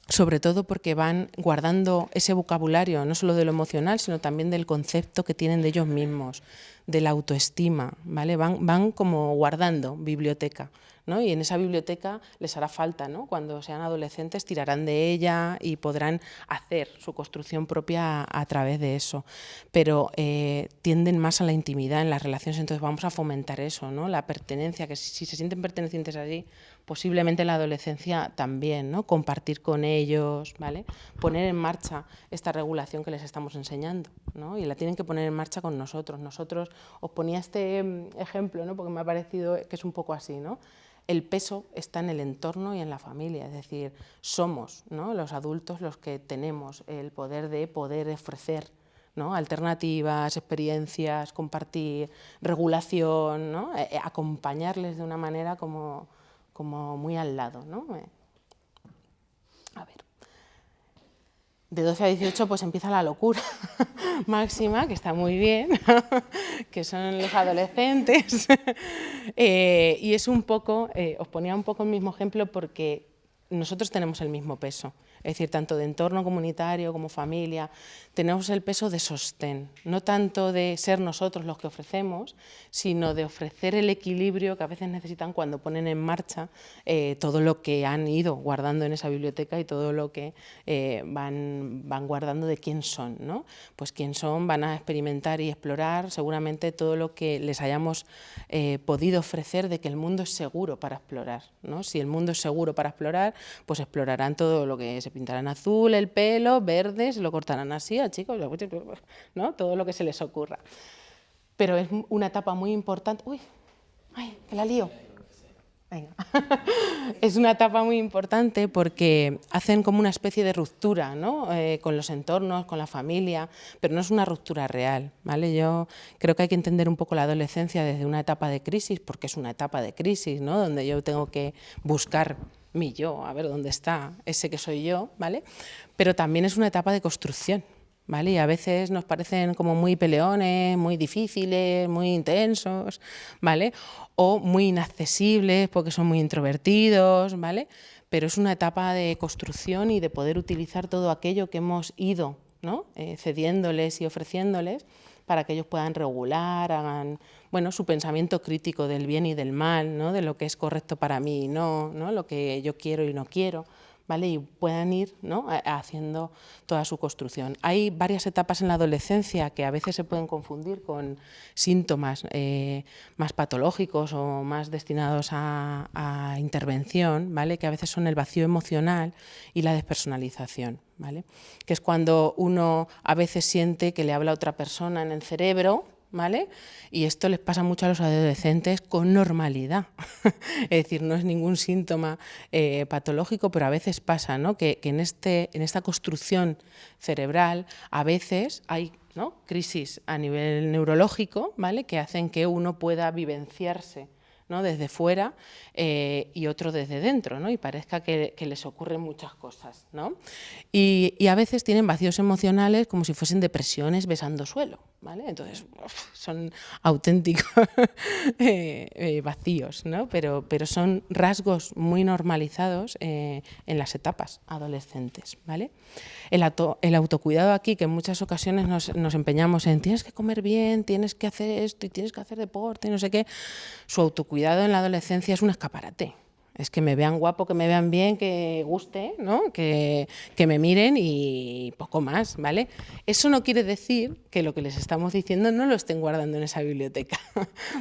sobre todo porque van guardando ese vocabulario, no solo de lo emocional, sino también del concepto que tienen de ellos mismos, de la autoestima, ¿vale? Van como guardando biblioteca, ¿no? Y en esa biblioteca les hará falta, ¿no? Cuando sean adolescentes tirarán de ella y podrán hacer su construcción propia a través de eso. Pero tienden más a la intimidad en las relaciones, entonces vamos a fomentar eso, ¿no? La pertenencia, que si se sienten pertenecientes allí, posiblemente en la adolescencia también, ¿no? Compartir con ellos, ¿vale? Poner en marcha esta regulación que les estamos enseñando, ¿no? Y la tienen que poner en marcha con nosotros. Nosotros, os ponía este ejemplo, ¿no? Porque me ha parecido que es un poco así, ¿no? El peso está en el entorno y en la familia, es decir, somos, ¿no? los adultos los que tenemos el poder de poder ofrecer, ¿no? alternativas, experiencias, compartir, regulación, ¿no? Acompañarles de una manera como muy al lado, ¿no? A ver. De 12 a 18 pues empieza la locura máxima, que está muy bien, que son los adolescentes. Y es un poco, os ponía un poco el mismo ejemplo porque nosotros tenemos el mismo peso. Es decir, tanto de entorno comunitario como familia, tenemos el peso de sostén, no tanto de ser nosotros los que ofrecemos, sino de ofrecer el equilibrio que a veces necesitan cuando ponen en marcha todo lo que han ido guardando en esa biblioteca y todo lo que van guardando de quién son, ¿no? Pues quién son, van a experimentar y explorar seguramente todo lo que les hayamos podido ofrecer de que el mundo es seguro para explorar, ¿no? Si el mundo es seguro para explorar, pues explorarán todo lo que se pintarán azul, el pelo, verde, se lo cortarán así a chicos, ¿no? Todo lo que se les ocurra. Pero es una etapa muy importante. ¡Uy! ¡Ay, que la lío! Venga. Es una etapa muy importante porque hacen como una especie de ruptura, ¿no? Con los entornos, con la familia, pero no es una ruptura real, ¿vale? Yo creo que hay que entender un poco la adolescencia desde una etapa de crisis, porque es una etapa de crisis, ¿no? Donde yo tengo que buscar mi yo, a ver dónde está ese que soy yo, ¿vale? Pero también es una etapa de construcción, ¿vale? Y a veces nos parecen como muy peleones, muy difíciles, muy intensos, ¿vale? O muy inaccesibles porque son muy introvertidos, ¿vale? Pero es una etapa de construcción y de poder utilizar todo aquello que hemos ido, ¿no? Cediéndoles y ofreciéndoles para que ellos puedan regular, hagan, bueno, su pensamiento crítico del bien y del mal, ¿no? De lo que es correcto para mí y no, ¿no? Lo que yo quiero y no quiero, ¿vale? Y puedan ir, ¿no? Haciendo toda su construcción. Hay varias etapas en la adolescencia que a veces se pueden confundir con síntomas más patológicos o más destinados a intervención, ¿vale? Que a veces son el vacío emocional y la despersonalización, ¿vale? Que es cuando uno a veces siente que le habla a otra persona en el cerebro, ¿vale? Y esto les pasa mucho a los adolescentes con normalidad. Es decir, no es ningún síntoma patológico, pero a veces pasa, ¿no? Que en esta construcción cerebral a veces hay, ¿no? Crisis a nivel neurológico, ¿vale? Que hacen que uno pueda vivenciarse, ¿no? Desde fuera y otro desde dentro, ¿no? Y parezca que les ocurren muchas cosas, ¿no? Y a veces tienen vacíos emocionales como si fuesen depresiones besando suelo, ¿vale? Entonces son auténticos vacíos, ¿no? Pero son rasgos muy normalizados en las etapas adolescentes, ¿vale? El autocuidado aquí, que en muchas ocasiones nos empeñamos en tienes que comer bien, tienes que hacer esto y tienes que hacer deporte, no sé qué. Su autocuidado en la adolescencia es un escaparate. Es que me vean guapo, que me vean bien, que guste, ¿no? Que me miren y poco más, ¿vale? Eso no quiere decir que lo que les estamos diciendo no lo estén guardando en esa biblioteca,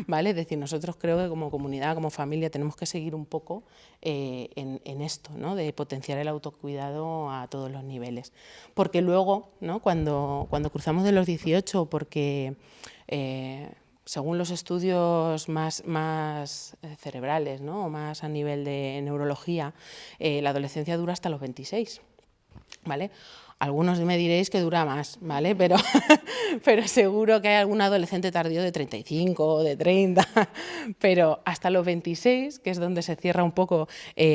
¿vale? Es decir, nosotros creo que como comunidad, como familia, tenemos que seguir un poco en esto, ¿no? De potenciar el autocuidado a todos los niveles. Porque luego, ¿no? Cuando cruzamos de los 18, porque según los estudios más cerebrales, ¿no? O más a nivel de neurología, la adolescencia dura hasta los 26, ¿vale? Algunos me diréis que dura más, ¿vale? Pero seguro que hay algún adolescente tardío de 35 o de 30, pero hasta los 26, que es donde se cierra un poco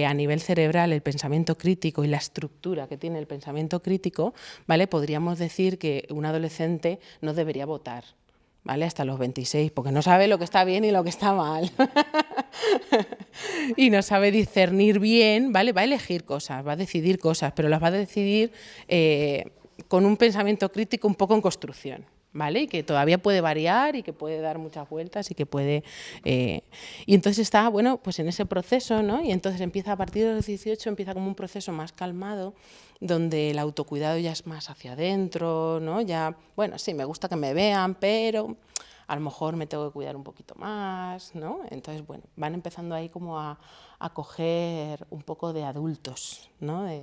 a nivel cerebral el pensamiento crítico y la estructura que tiene el pensamiento crítico, ¿vale? Podríamos decir que un adolescente no debería votar, ¿vale? Hasta los 26, porque no sabe lo que está bien y lo que está mal. Y no sabe discernir bien, ¿vale? Va a elegir cosas, va a decidir cosas, pero las va a decidir con un pensamiento crítico un poco en construcción, ¿vale? Y que todavía puede variar y que puede dar muchas vueltas y que puede... Y entonces está, bueno, pues en ese proceso, ¿no? Y entonces empieza a partir de los 18, empieza como un proceso más calmado, donde el autocuidado ya es más hacia adentro, ¿no? Ya, bueno, sí, me gusta que me vean, pero a lo mejor me tengo que cuidar un poquito más, ¿no? Entonces, bueno, van empezando ahí como a coger un poco de adultos, ¿no? De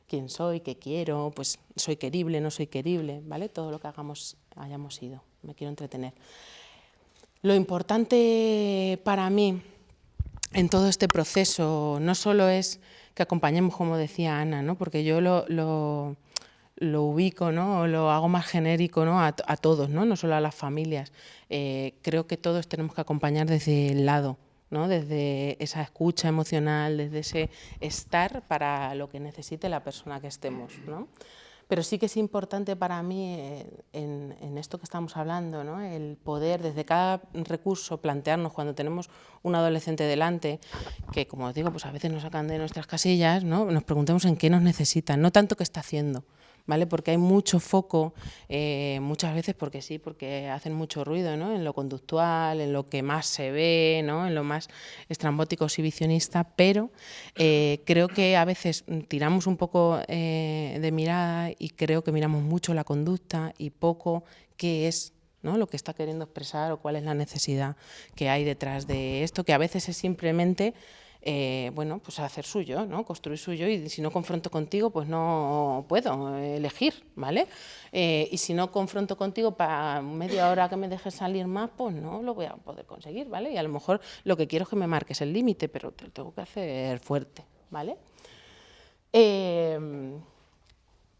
quién soy, qué quiero, pues soy querible, no soy querible, ¿vale? Todo lo que hayamos sido, me quiero entretener. Lo importante para mí en todo este proceso no solo es que acompañemos, como decía Ana, ¿no? Porque yo lo ubico, ¿no? O lo hago más genérico, ¿no? A todos, ¿no? No solo a las familias. Creo que todos tenemos que acompañar desde el lado, ¿no? Desde esa escucha emocional, desde ese estar para lo que necesite la persona que estemos, ¿no? Pero sí que es importante para mí en esto que estamos hablando, ¿no? El poder desde cada recurso plantearnos cuando tenemos un adolescente delante, que como os digo, pues a veces nos sacan de nuestras casillas, ¿no? Nos preguntemos en qué nos necesitan, no tanto qué está haciendo, ¿vale? Porque hay mucho foco, muchas veces porque sí, porque hacen mucho ruido, ¿no? En lo conductual, en lo que más se ve, ¿no? En lo más estrambótico, exhibicionista, pero creo que a veces tiramos un poco de mirada y creo que miramos mucho la conducta y poco qué es, ¿no? Lo que está queriendo expresar o cuál es la necesidad que hay detrás de esto, que a veces es simplemente bueno, pues hacer suyo, ¿no? Construir suyo, y si no confronto contigo, pues no puedo elegir, ¿vale? Y si no confronto contigo para media hora que me dejes salir más, pues no lo voy a poder conseguir, ¿vale? Y a lo mejor lo que quiero es que me marques el límite, pero te lo tengo que hacer fuerte, ¿vale?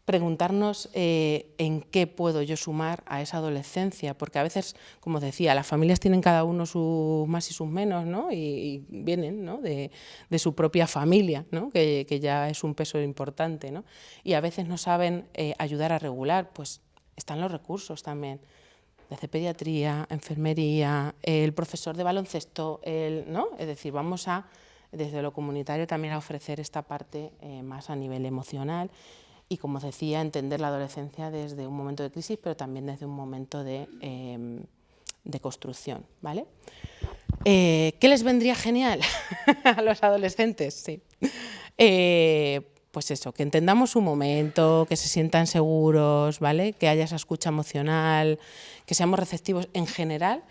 Preguntarnos en qué puedo yo sumar a esa adolescencia, porque a veces, como os decía, las familias tienen cada uno sus más y sus menos, ¿no? Y vienen, ¿no? de su propia familia, ¿no? que ya es un peso importante, ¿no? Y a veces no saben ayudar a regular, pues están los recursos también, desde pediatría, enfermería, el profesor de baloncesto, ¿no? Es decir, vamos a, desde lo comunitario, también a ofrecer esta parte más a nivel emocional. Y, como os decía, entender la adolescencia desde un momento de crisis, pero también desde un momento de construcción, ¿vale? ¿Qué les vendría genial a los adolescentes? Sí. Pues eso, que entendamos su momento, que se sientan seguros, ¿vale? Que haya esa escucha emocional, que seamos receptivos en general,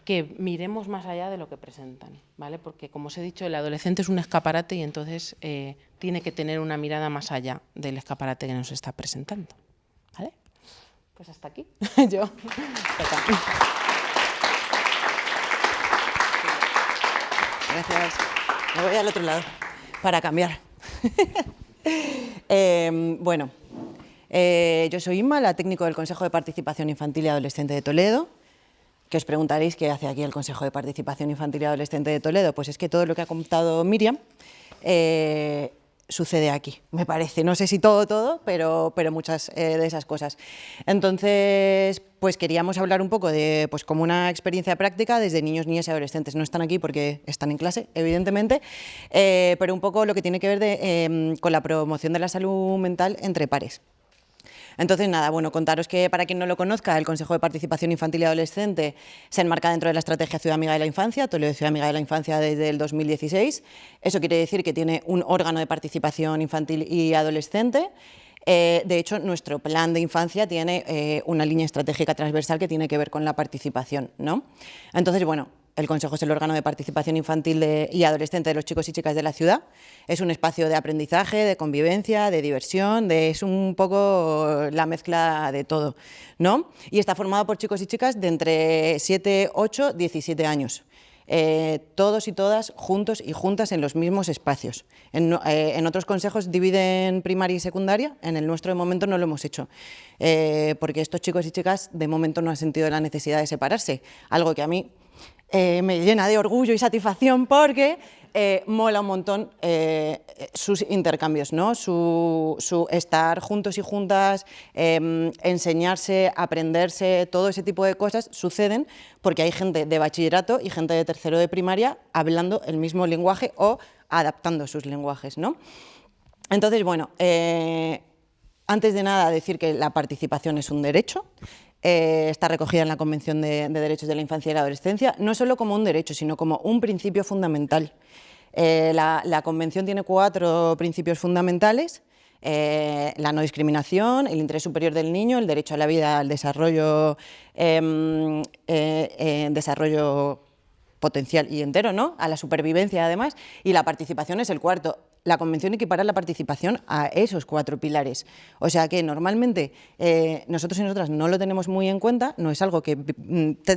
que miremos más allá de lo que presentan, ¿vale? Porque, como os he dicho, el adolescente es un escaparate y entonces tiene que tener una mirada más allá del escaparate que nos está presentando, ¿vale? Pues hasta aquí. Yo. Gracias. Me voy al otro lado para cambiar. Bueno, yo soy Inma, la técnico del Consejo de Participación Infantil y Adolescente de Toledo. Que os preguntaréis qué hace aquí el Consejo de Participación Infantil y Adolescente de Toledo. Pues es que todo lo que ha contado Miriam sucede aquí, me parece. No sé si todo, pero muchas de esas cosas. Entonces, pues queríamos hablar un poco de, pues, como una experiencia práctica desde niños, niñas y adolescentes. No están aquí porque están en clase, evidentemente, pero un poco lo que tiene que ver con la promoción de la salud mental entre pares. Entonces, nada, bueno, contaros que, para quien no lo conozca, el Consejo de Participación Infantil y Adolescente se enmarca dentro de la Estrategia Ciudad Amiga de la Infancia, Toledo Ciudad Amiga de la Infancia desde el 2016. Eso quiere decir que tiene un órgano de participación infantil y adolescente. De hecho, nuestro plan de infancia tiene una línea estratégica transversal que tiene que ver con la participación, ¿no? Entonces, bueno, el Consejo es el órgano de participación infantil y adolescente de los chicos y chicas de la ciudad. Es un espacio de aprendizaje, de convivencia, de diversión, es un poco la mezcla de todo, ¿no? Y está formado por chicos y chicas de entre 7, 8, 17 años. Todos y todas juntos y juntas en los mismos espacios. En otros consejos dividen primaria y secundaria, en el nuestro de momento no lo hemos hecho, porque estos chicos y chicas de momento no han sentido la necesidad de separarse, algo que a mí me llena de orgullo y satisfacción porque mola un montón sus intercambios, ¿no? Su estar juntos y juntas, enseñarse, aprenderse, todo ese tipo de cosas suceden porque hay gente de bachillerato y gente de tercero de primaria hablando el mismo lenguaje o adaptando sus lenguajes, ¿no? Entonces, bueno, antes de nada decir que la participación es un derecho. Está recogida en la Convención de Derechos de la Infancia y la Adolescencia, no solo como un derecho, sino como un principio fundamental. La Convención tiene 4 principios fundamentales: la no discriminación, el interés superior del niño, el derecho a la vida, al desarrollo, desarrollo potencial y entero, ¿no? A la supervivencia, además, y la participación es el 4. La Convención equipara la participación a esos 4 pilares. O sea que normalmente nosotros y nosotras no lo tenemos muy en cuenta, no es algo que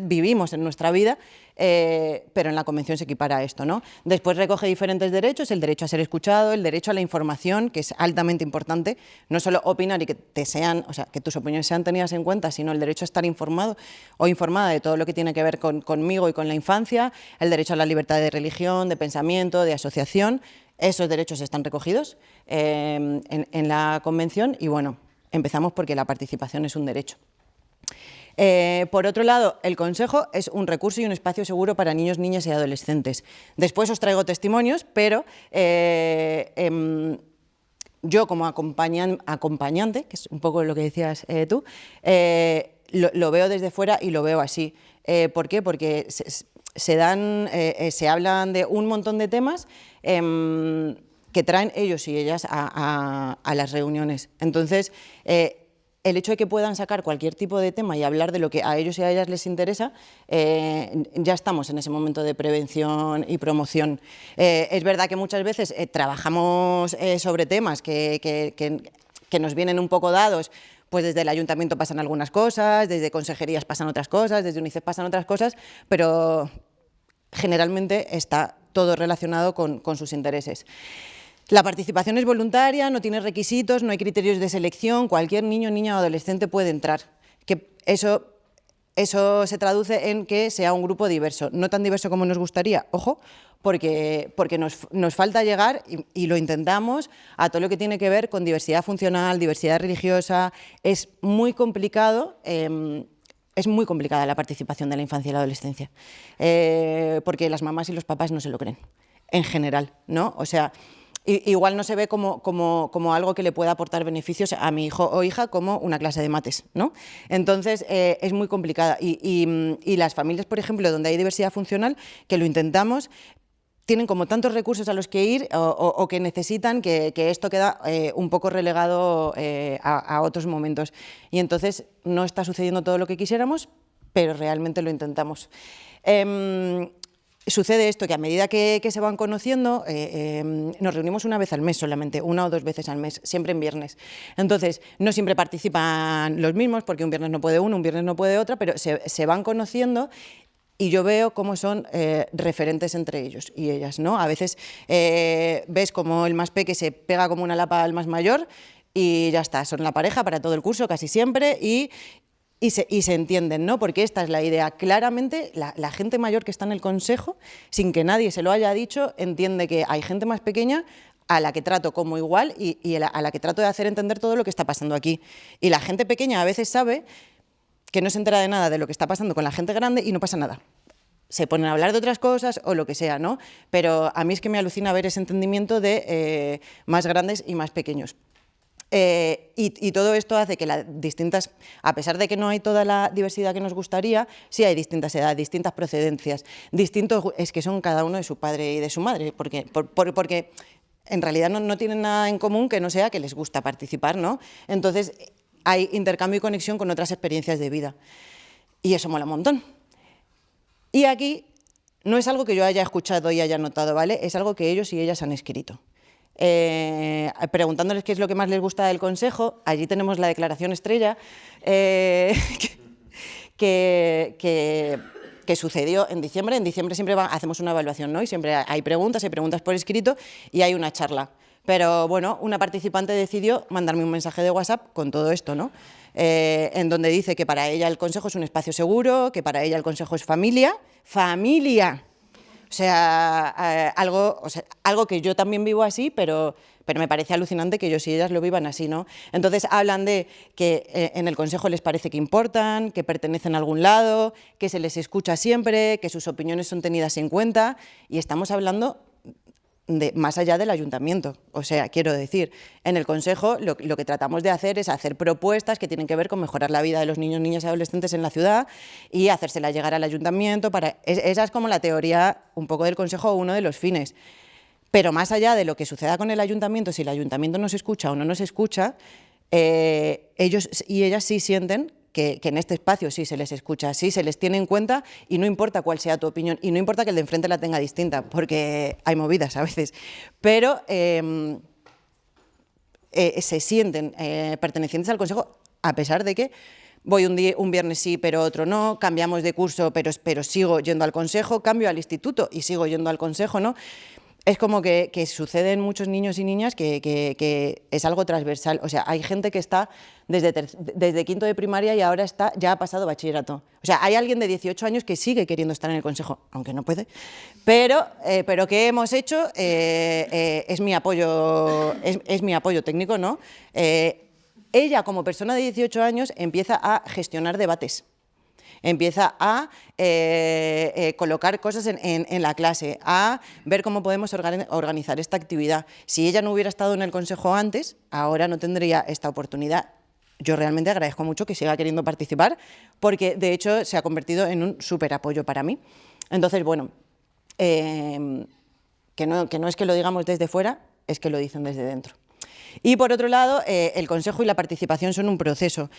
vivimos en nuestra vida, pero en la Convención se equipara a esto, ¿no? Después recoge diferentes derechos: el derecho a ser escuchado, el derecho a la información, que es altamente importante, no solo opinar y que que tus opiniones sean tenidas en cuenta, sino el derecho a estar informado o informada de todo lo que tiene que ver conmigo y con la infancia, el derecho a la libertad de religión, de pensamiento, de asociación. Esos derechos están recogidos en la Convención y, bueno, empezamos porque la participación es un derecho. Por otro lado, el Consejo es un recurso y un espacio seguro para niños, niñas y adolescentes. Después os traigo testimonios, pero yo, como acompañante, que es un poco lo que decías tú, lo veo desde fuera y lo veo así. ¿Por qué? Porque se hablan de un montón de temas que traen ellos y ellas a las reuniones. Entonces, el hecho de que puedan sacar cualquier tipo de tema y hablar de lo que a ellos y a ellas les interesa, ya estamos en ese momento de prevención y promoción. Es verdad que muchas veces trabajamos sobre temas que nos vienen un poco dados, pues desde el ayuntamiento pasan algunas cosas, desde consejerías pasan otras cosas, desde UNICEF pasan otras cosas, pero generalmente está todo relacionado con sus intereses. La participación es voluntaria, no tiene requisitos, no hay criterios de selección, cualquier niño, niña o adolescente puede entrar. Que eso se traduce en que sea un grupo diverso, no tan diverso como nos gustaría, ojo, porque nos falta llegar, y lo intentamos, a todo lo que tiene que ver con diversidad funcional, diversidad religiosa. Es muy complicado. Es muy complicada la participación de la infancia y la adolescencia, porque las mamás y los papás no se lo creen, en general, ¿no? O sea, igual no se ve como algo que le pueda aportar beneficios a mi hijo o hija como una clase de mates, ¿no? Entonces, es muy complicada. Y las familias, por ejemplo, donde hay diversidad funcional, que lo intentamos, tienen como tantos recursos a los que ir o que necesitan que esto queda un poco relegado a otros momentos. Y entonces no está sucediendo todo lo que quisiéramos, pero realmente lo intentamos. Sucede esto, que a medida que se van conociendo, nos reunimos una vez al mes solamente, 1 o 2 veces al mes, siempre en viernes. Entonces, no siempre participan los mismos, porque un viernes no puede uno, un viernes no puede otra, pero se van conociendo. Y yo veo cómo son referentes entre ellos y ellas, ¿no? A veces ves como el más peque se pega como una lapa al más mayor y ya está, son la pareja para todo el curso casi siempre y se entienden, ¿no? Porque esta es la idea. Claramente, la gente mayor que está en el consejo, sin que nadie se lo haya dicho, entiende que hay gente más pequeña a la que trato como igual y a la que trato de hacer entender todo lo que está pasando aquí. Y la gente pequeña a veces sabe que no se entera de nada de lo que está pasando con la gente grande y no pasa nada. Se ponen a hablar de otras cosas o lo que sea, ¿no? Pero a mí es que me alucina ver ese entendimiento de más grandes y más pequeños. Y todo esto hace que las distintas, a pesar de que no hay toda la diversidad que nos gustaría, sí hay distintas edades, distintas procedencias, distintos, es que son cada uno de su padre y de su madre, porque en realidad no tienen nada en común que no sea que les gusta participar, ¿no? Entonces, hay intercambio y conexión con otras experiencias de vida. Y eso mola un montón. Y aquí no es algo que yo haya escuchado y haya notado, ¿vale? Es algo que ellos y ellas han escrito. Preguntándoles qué es lo que más les gusta del consejo, allí tenemos la declaración estrella que sucedió en diciembre. En diciembre siempre hacemos una evaluación, ¿no? Y siempre hay preguntas por escrito y hay una charla. Pero bueno, una participante decidió mandarme un mensaje de WhatsApp con todo esto, ¿no? En donde dice que para ella el consejo es un espacio seguro, que para ella el consejo es familia. ¡Familia! O sea, algo que yo también vivo así, pero me parece alucinante que ellos y ellas lo vivan así, ¿no? Entonces hablan de que en el consejo les parece que importan, que pertenecen a algún lado, que se les escucha siempre, que sus opiniones son tenidas en cuenta, y estamos hablando más allá del ayuntamiento. O sea, quiero decir, en el consejo lo que tratamos de hacer es hacer propuestas que tienen que ver con mejorar la vida de los niños, niñas y adolescentes en la ciudad y hacérsela llegar al ayuntamiento. Esa es como la teoría un poco del consejo, uno de los fines. Pero más allá de lo que suceda con el ayuntamiento, si el ayuntamiento nos escucha o no nos escucha, ellos y ellas sí sienten que en este espacio sí se les escucha, sí se les tiene en cuenta y no importa cuál sea tu opinión y no importa que el de enfrente la tenga distinta, porque hay movidas a veces, pero se sienten pertenecientes al consejo a pesar de que voy un viernes sí, pero otro no, cambiamos de curso, pero sigo yendo al consejo, cambio al instituto y sigo yendo al consejo, ¿no? Es como que sucede en muchos niños y niñas que es algo transversal. O sea, hay gente que está desde quinto de primaria y ahora ya ha pasado bachillerato. O sea, hay alguien de 18 años que sigue queriendo estar en el consejo, aunque no puede. Pero ¿qué hemos hecho? Es mi apoyo técnico, ¿no? Ella, como persona de 18 años, empieza a gestionar debates. Empieza a colocar cosas en la clase, a ver cómo podemos organizar esta actividad. Si ella no hubiera estado en el consejo antes, ahora no tendría esta oportunidad. Yo realmente agradezco mucho que siga queriendo participar, porque de hecho se ha convertido en un súper apoyo para mí. Entonces, bueno, que no es que lo digamos desde fuera, es que lo dicen desde dentro. Y por otro lado, el consejo y la participación son un proceso.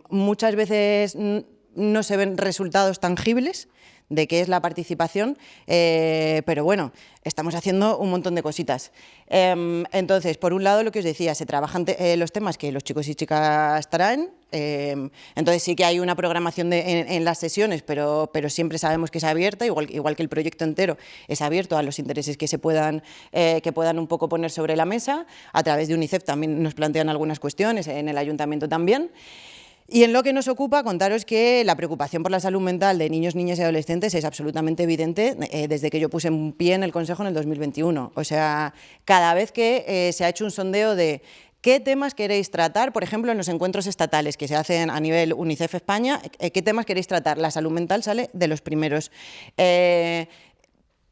Muchas veces no se ven resultados tangibles de qué es la participación, pero bueno, estamos haciendo un montón de cositas. Entonces, por un lado, lo que os decía, se trabajan los temas que los chicos y chicas traen, entonces sí que hay una programación en las sesiones, pero siempre sabemos que es abierta, igual que el proyecto entero es abierto a los intereses que puedan un poco poner sobre la mesa. A través de UNICEF también nos plantean algunas cuestiones, en el ayuntamiento también. Y en lo que nos ocupa, contaros que la preocupación por la salud mental de niños, niñas y adolescentes es absolutamente evidente desde que yo puse en pie en el Consejo en el 2021. O sea, cada vez que se ha hecho un sondeo de qué temas queréis tratar, por ejemplo, en los encuentros estatales que se hacen a nivel UNICEF España, qué temas queréis tratar, la salud mental sale de los primeros. De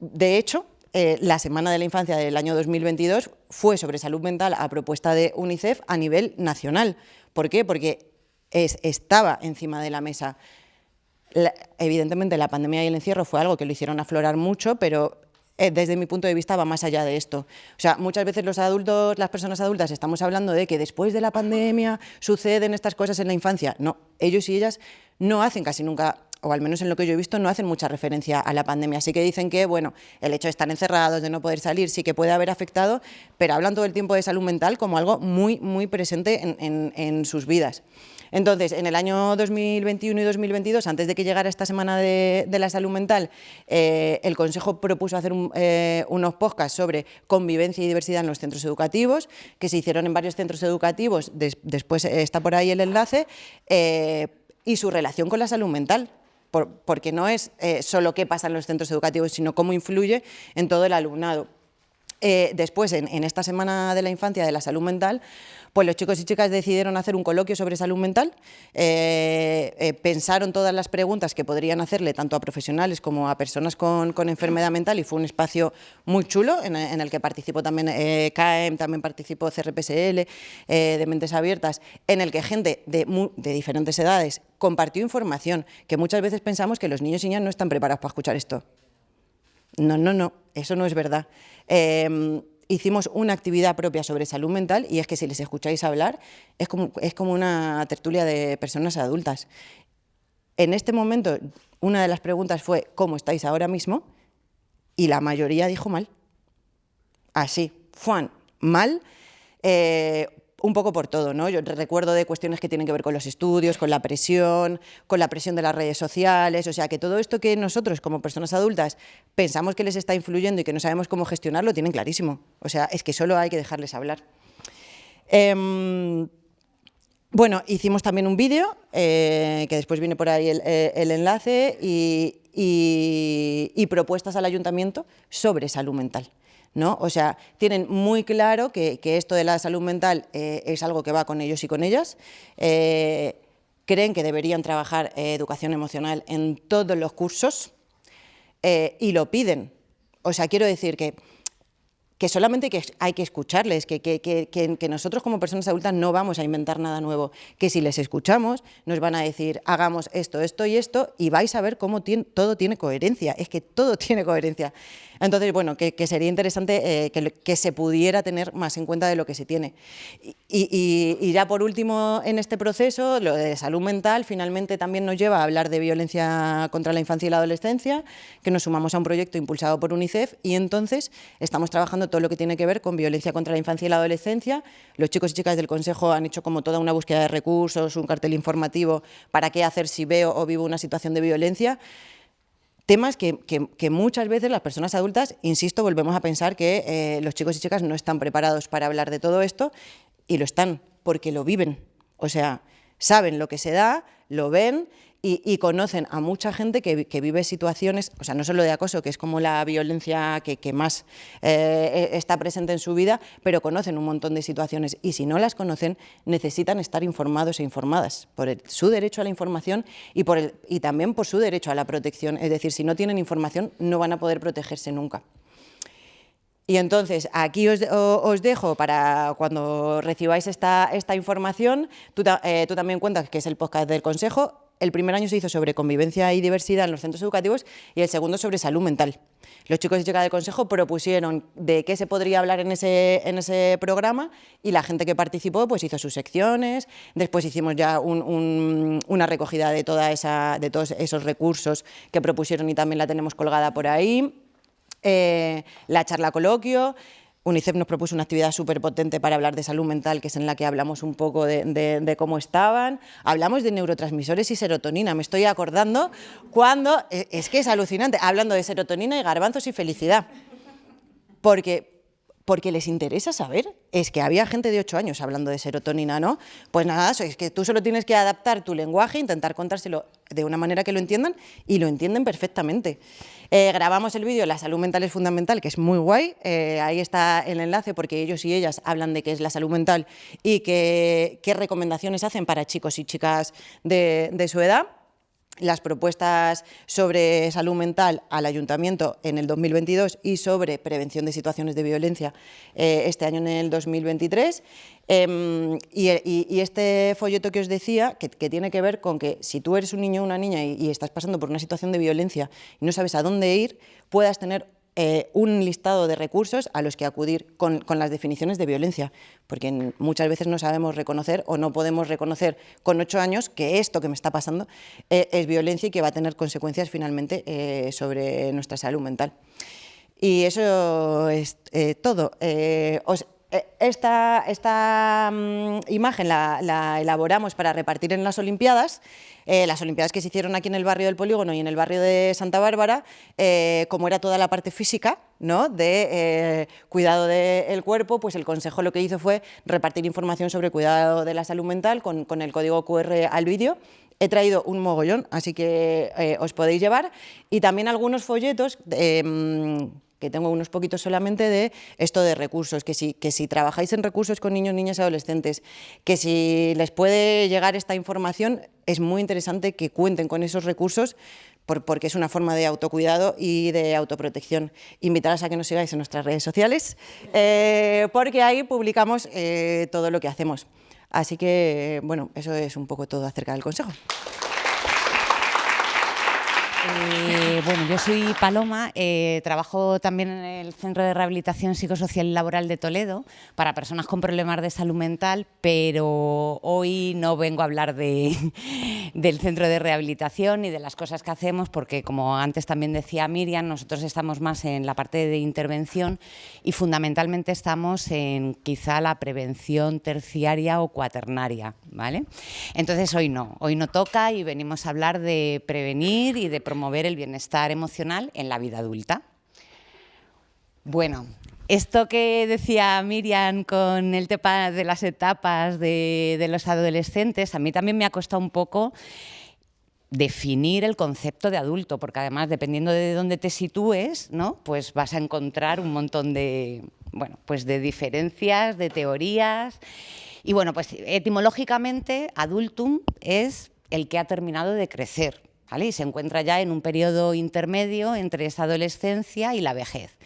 hecho, la Semana de la Infancia del año 2022 fue sobre salud mental a propuesta de UNICEF a nivel nacional. ¿Por qué? Porque estaba encima de la mesa. Evidentemente la pandemia y el encierro fue algo que lo hicieron aflorar mucho, pero desde mi punto de vista va más allá de esto. O sea, muchas veces los adultos, las personas adultas, estamos hablando de que después de la pandemia suceden estas cosas en la infancia. No, ellos y ellas no hacen casi nunca, o al menos en lo que yo he visto, no hacen mucha referencia a la pandemia. Sí que dicen que, bueno, el hecho de estar encerrados, de no poder salir, sí que puede haber afectado, pero hablan todo el tiempo de salud mental como algo muy, muy presente en sus vidas. Entonces, en el año 2021 y 2022, antes de que llegara esta Semana de la Salud Mental, el Consejo propuso hacer unos podcasts sobre convivencia y diversidad en los centros educativos, que se hicieron en varios centros educativos, después está por ahí el enlace, y su relación con la salud mental. Porque no es solo qué pasa en los centros educativos, sino cómo influye en todo el alumnado. Después, en esta Semana de la Infancia de la Salud Mental, pues los chicos y chicas decidieron hacer un coloquio sobre salud mental, pensaron todas las preguntas que podrían hacerle tanto a profesionales como a personas con enfermedad mental, y fue un espacio muy chulo en el que participó también CAEM, también participó CRPSL, de Mentes Abiertas, en el que gente de diferentes edades compartió información, que muchas veces pensamos que los niños y niñas no están preparados para escuchar esto. No, eso no es verdad. Hicimos una actividad propia sobre salud mental, y es que si les escucháis hablar es como una tertulia de personas adultas. En este momento, una de las preguntas fue ¿cómo estáis ahora mismo? Y la mayoría dijo mal. Así, Juan, mal. Un poco por todo, ¿no? Yo recuerdo de cuestiones que tienen que ver con los estudios, con la presión de las redes sociales, o sea, que todo esto que nosotros como personas adultas pensamos que les está influyendo y que no sabemos cómo gestionarlo, tienen clarísimo. O sea, es que solo hay que dejarles hablar. Bueno, hicimos también un vídeo, que después viene por ahí el enlace, y propuestas al ayuntamiento sobre salud mental, ¿no? O sea, tienen muy claro que esto de la salud mental es algo que va con ellos y con ellas. Creen que deberían trabajar educación emocional en todos los cursos, y lo piden. O sea, quiero decir que solamente hay que escucharles, que nosotros como personas adultas no vamos a inventar nada nuevo, que si les escuchamos nos van a decir hagamos esto, esto y esto, y vais a ver cómo todo tiene coherencia, es que todo tiene coherencia. Entonces, bueno, que sería interesante que se pudiera tener más en cuenta de lo que se tiene. Y ya por último, en este proceso, lo de salud mental finalmente también nos lleva a hablar de violencia contra la infancia y la adolescencia, que nos sumamos a un proyecto impulsado por UNICEF, y entonces estamos trabajando todo lo que tiene que ver con violencia contra la infancia y la adolescencia. Los chicos y chicas del Consejo han hecho como toda una búsqueda de recursos, un cartel informativo para qué hacer si veo o vivo una situación de violencia. Temas que muchas veces las personas adultas, insisto, volvemos a pensar que los chicos y chicas no están preparados para hablar de todo esto, y lo están, porque lo viven. O sea, saben lo que se da, lo ven, y conocen a mucha gente que vive situaciones, o sea, no solo de acoso, que es como la violencia que más está presente en su vida, pero conocen un montón de situaciones, y si no las conocen, necesitan estar informados e informadas por su derecho a la información y también por su derecho a la protección. Es decir, si no tienen información, no van a poder protegerse nunca. Y entonces, aquí os dejo para cuando recibáis esta información. Tú también cuentas que es el podcast del Consejo. el primer año se hizo sobre convivencia y diversidad en los centros educativos y el segundo sobre salud mental. Los chicos y chicas del Consejo propusieron de qué se podría hablar en ese programa y la gente que participó pues hizo sus secciones. Después hicimos ya una recogida de todos esos recursos que propusieron y también la tenemos colgada por ahí. La charla coloquio. UNICEF nos propuso una actividad súper potente para hablar de salud mental, que es en la que hablamos un poco de cómo estaban. Hablamos de neurotransmisores y serotonina, me estoy acordando cuando, es que es alucinante, hablando de serotonina y garbanzos y felicidad. Porque les interesa saber, es que había gente de 8 años hablando de serotonina, ¿no? Pues nada, es que tú solo tienes que adaptar tu lenguaje, intentar contárselo de una manera que lo entiendan y lo entienden perfectamente. Grabamos el vídeo La salud mental es fundamental, que es muy guay, ahí está el enlace porque ellos y ellas hablan de qué es la salud mental y qué recomendaciones hacen para chicos y chicas de su edad. Las propuestas sobre salud mental al Ayuntamiento en el 2022 y sobre prevención de situaciones de violencia este año en el 2023. Y este folleto que os decía, que tiene que ver con que si tú eres un niño o una niña y estás pasando por una situación de violencia y no sabes a dónde ir, puedas tener un listado de recursos a los que acudir con las definiciones de violencia, porque muchas veces no sabemos reconocer o no podemos reconocer con 8 años que esto que me está pasando es violencia y que va a tener consecuencias finalmente sobre nuestra salud mental. Y eso es todo. Esta imagen la elaboramos para repartir en las Olimpiadas que se hicieron aquí en el barrio del Polígono y en el barrio de Santa Bárbara, como era toda la parte física, ¿no?, de cuidado del cuerpo, pues el Consejo lo que hizo fue repartir información sobre cuidado de la salud mental con el código QR al vídeo. He traído un mogollón, así que os podéis llevar, y también algunos folletos que tengo unos poquitos solamente, de esto de recursos, que si trabajáis en recursos con niños, niñas y adolescentes, que si les puede llegar esta información, es muy interesante que cuenten con esos recursos, porque es una forma de autocuidado y de autoprotección. Invitaros a que nos sigáis en nuestras redes sociales, porque ahí publicamos todo lo que hacemos. Así que, bueno, eso es un poco todo acerca del Consejo. Bueno, yo soy Paloma, trabajo también en el Centro de Rehabilitación Psicosocial y Laboral de Toledo para personas con problemas de salud mental, pero hoy no vengo a hablar del Centro de Rehabilitación ni de las cosas que hacemos, porque como antes también decía Miriam, nosotros estamos más en la parte de intervención y fundamentalmente estamos en quizá la prevención terciaria o cuaternaria, ¿vale? Entonces hoy no toca y venimos a hablar de prevenir y de promover el bienestar emocional en la vida adulta. Bueno, esto que decía Miriam con el tema de las etapas de los adolescentes, a mí también me ha costado un poco definir el concepto de adulto, porque además, dependiendo de dónde te sitúes, ¿no?, pues vas a encontrar un montón de, bueno, pues de diferencias, de teorías. Y bueno, pues etimológicamente, adultum es el que ha terminado de crecer, ¿vale? Y se encuentra ya en un periodo intermedio entre esa adolescencia y la vejez.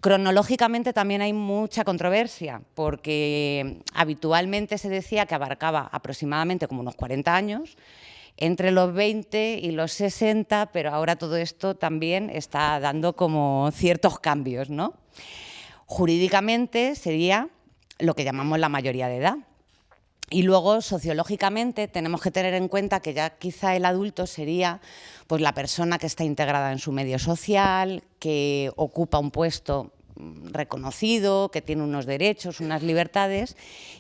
Cronológicamente también hay mucha controversia, porque habitualmente se decía que abarcaba aproximadamente como unos 40 años, entre los 20 y los 60, pero ahora todo esto también está dando como ciertos cambios, ¿no? Jurídicamente sería lo que llamamos la mayoría de edad. Y luego, sociológicamente, tenemos que tener en cuenta que ya quizá el adulto sería pues, la persona que está integrada en su medio social, que ocupa un puesto reconocido, que tiene unos derechos, unas libertades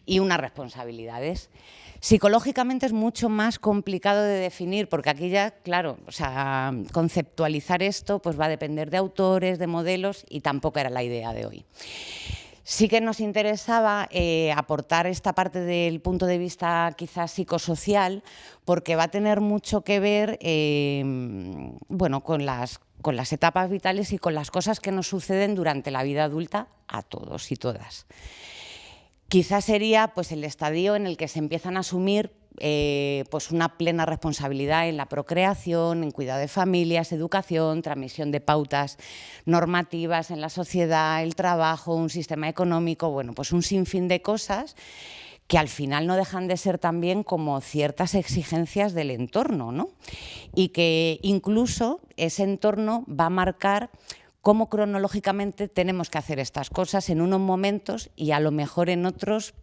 y unas responsabilidades. Psicológicamente es mucho más complicado de definir, porque aquí ya, claro, o sea, conceptualizar esto pues, va a depender de autores, de modelos, y tampoco era la idea de hoy. Sí que nos interesaba aportar esta parte del punto de vista quizás psicosocial, porque va a tener mucho que ver bueno, con las etapas vitales y con las cosas que nos suceden durante la vida adulta a todos y todas. Quizás sería pues, el estadio en el que se empiezan a asumir pues una plena responsabilidad en la procreación, en cuidado de familias, educación, transmisión de pautas normativas en la sociedad, el trabajo, un sistema económico, bueno, pues un sinfín de cosas que al final no dejan de ser también como ciertas exigencias del entorno, ¿no? Y que incluso ese entorno va a marcar cómo cronológicamente tenemos que hacer estas cosas en unos momentos y a lo mejor en otros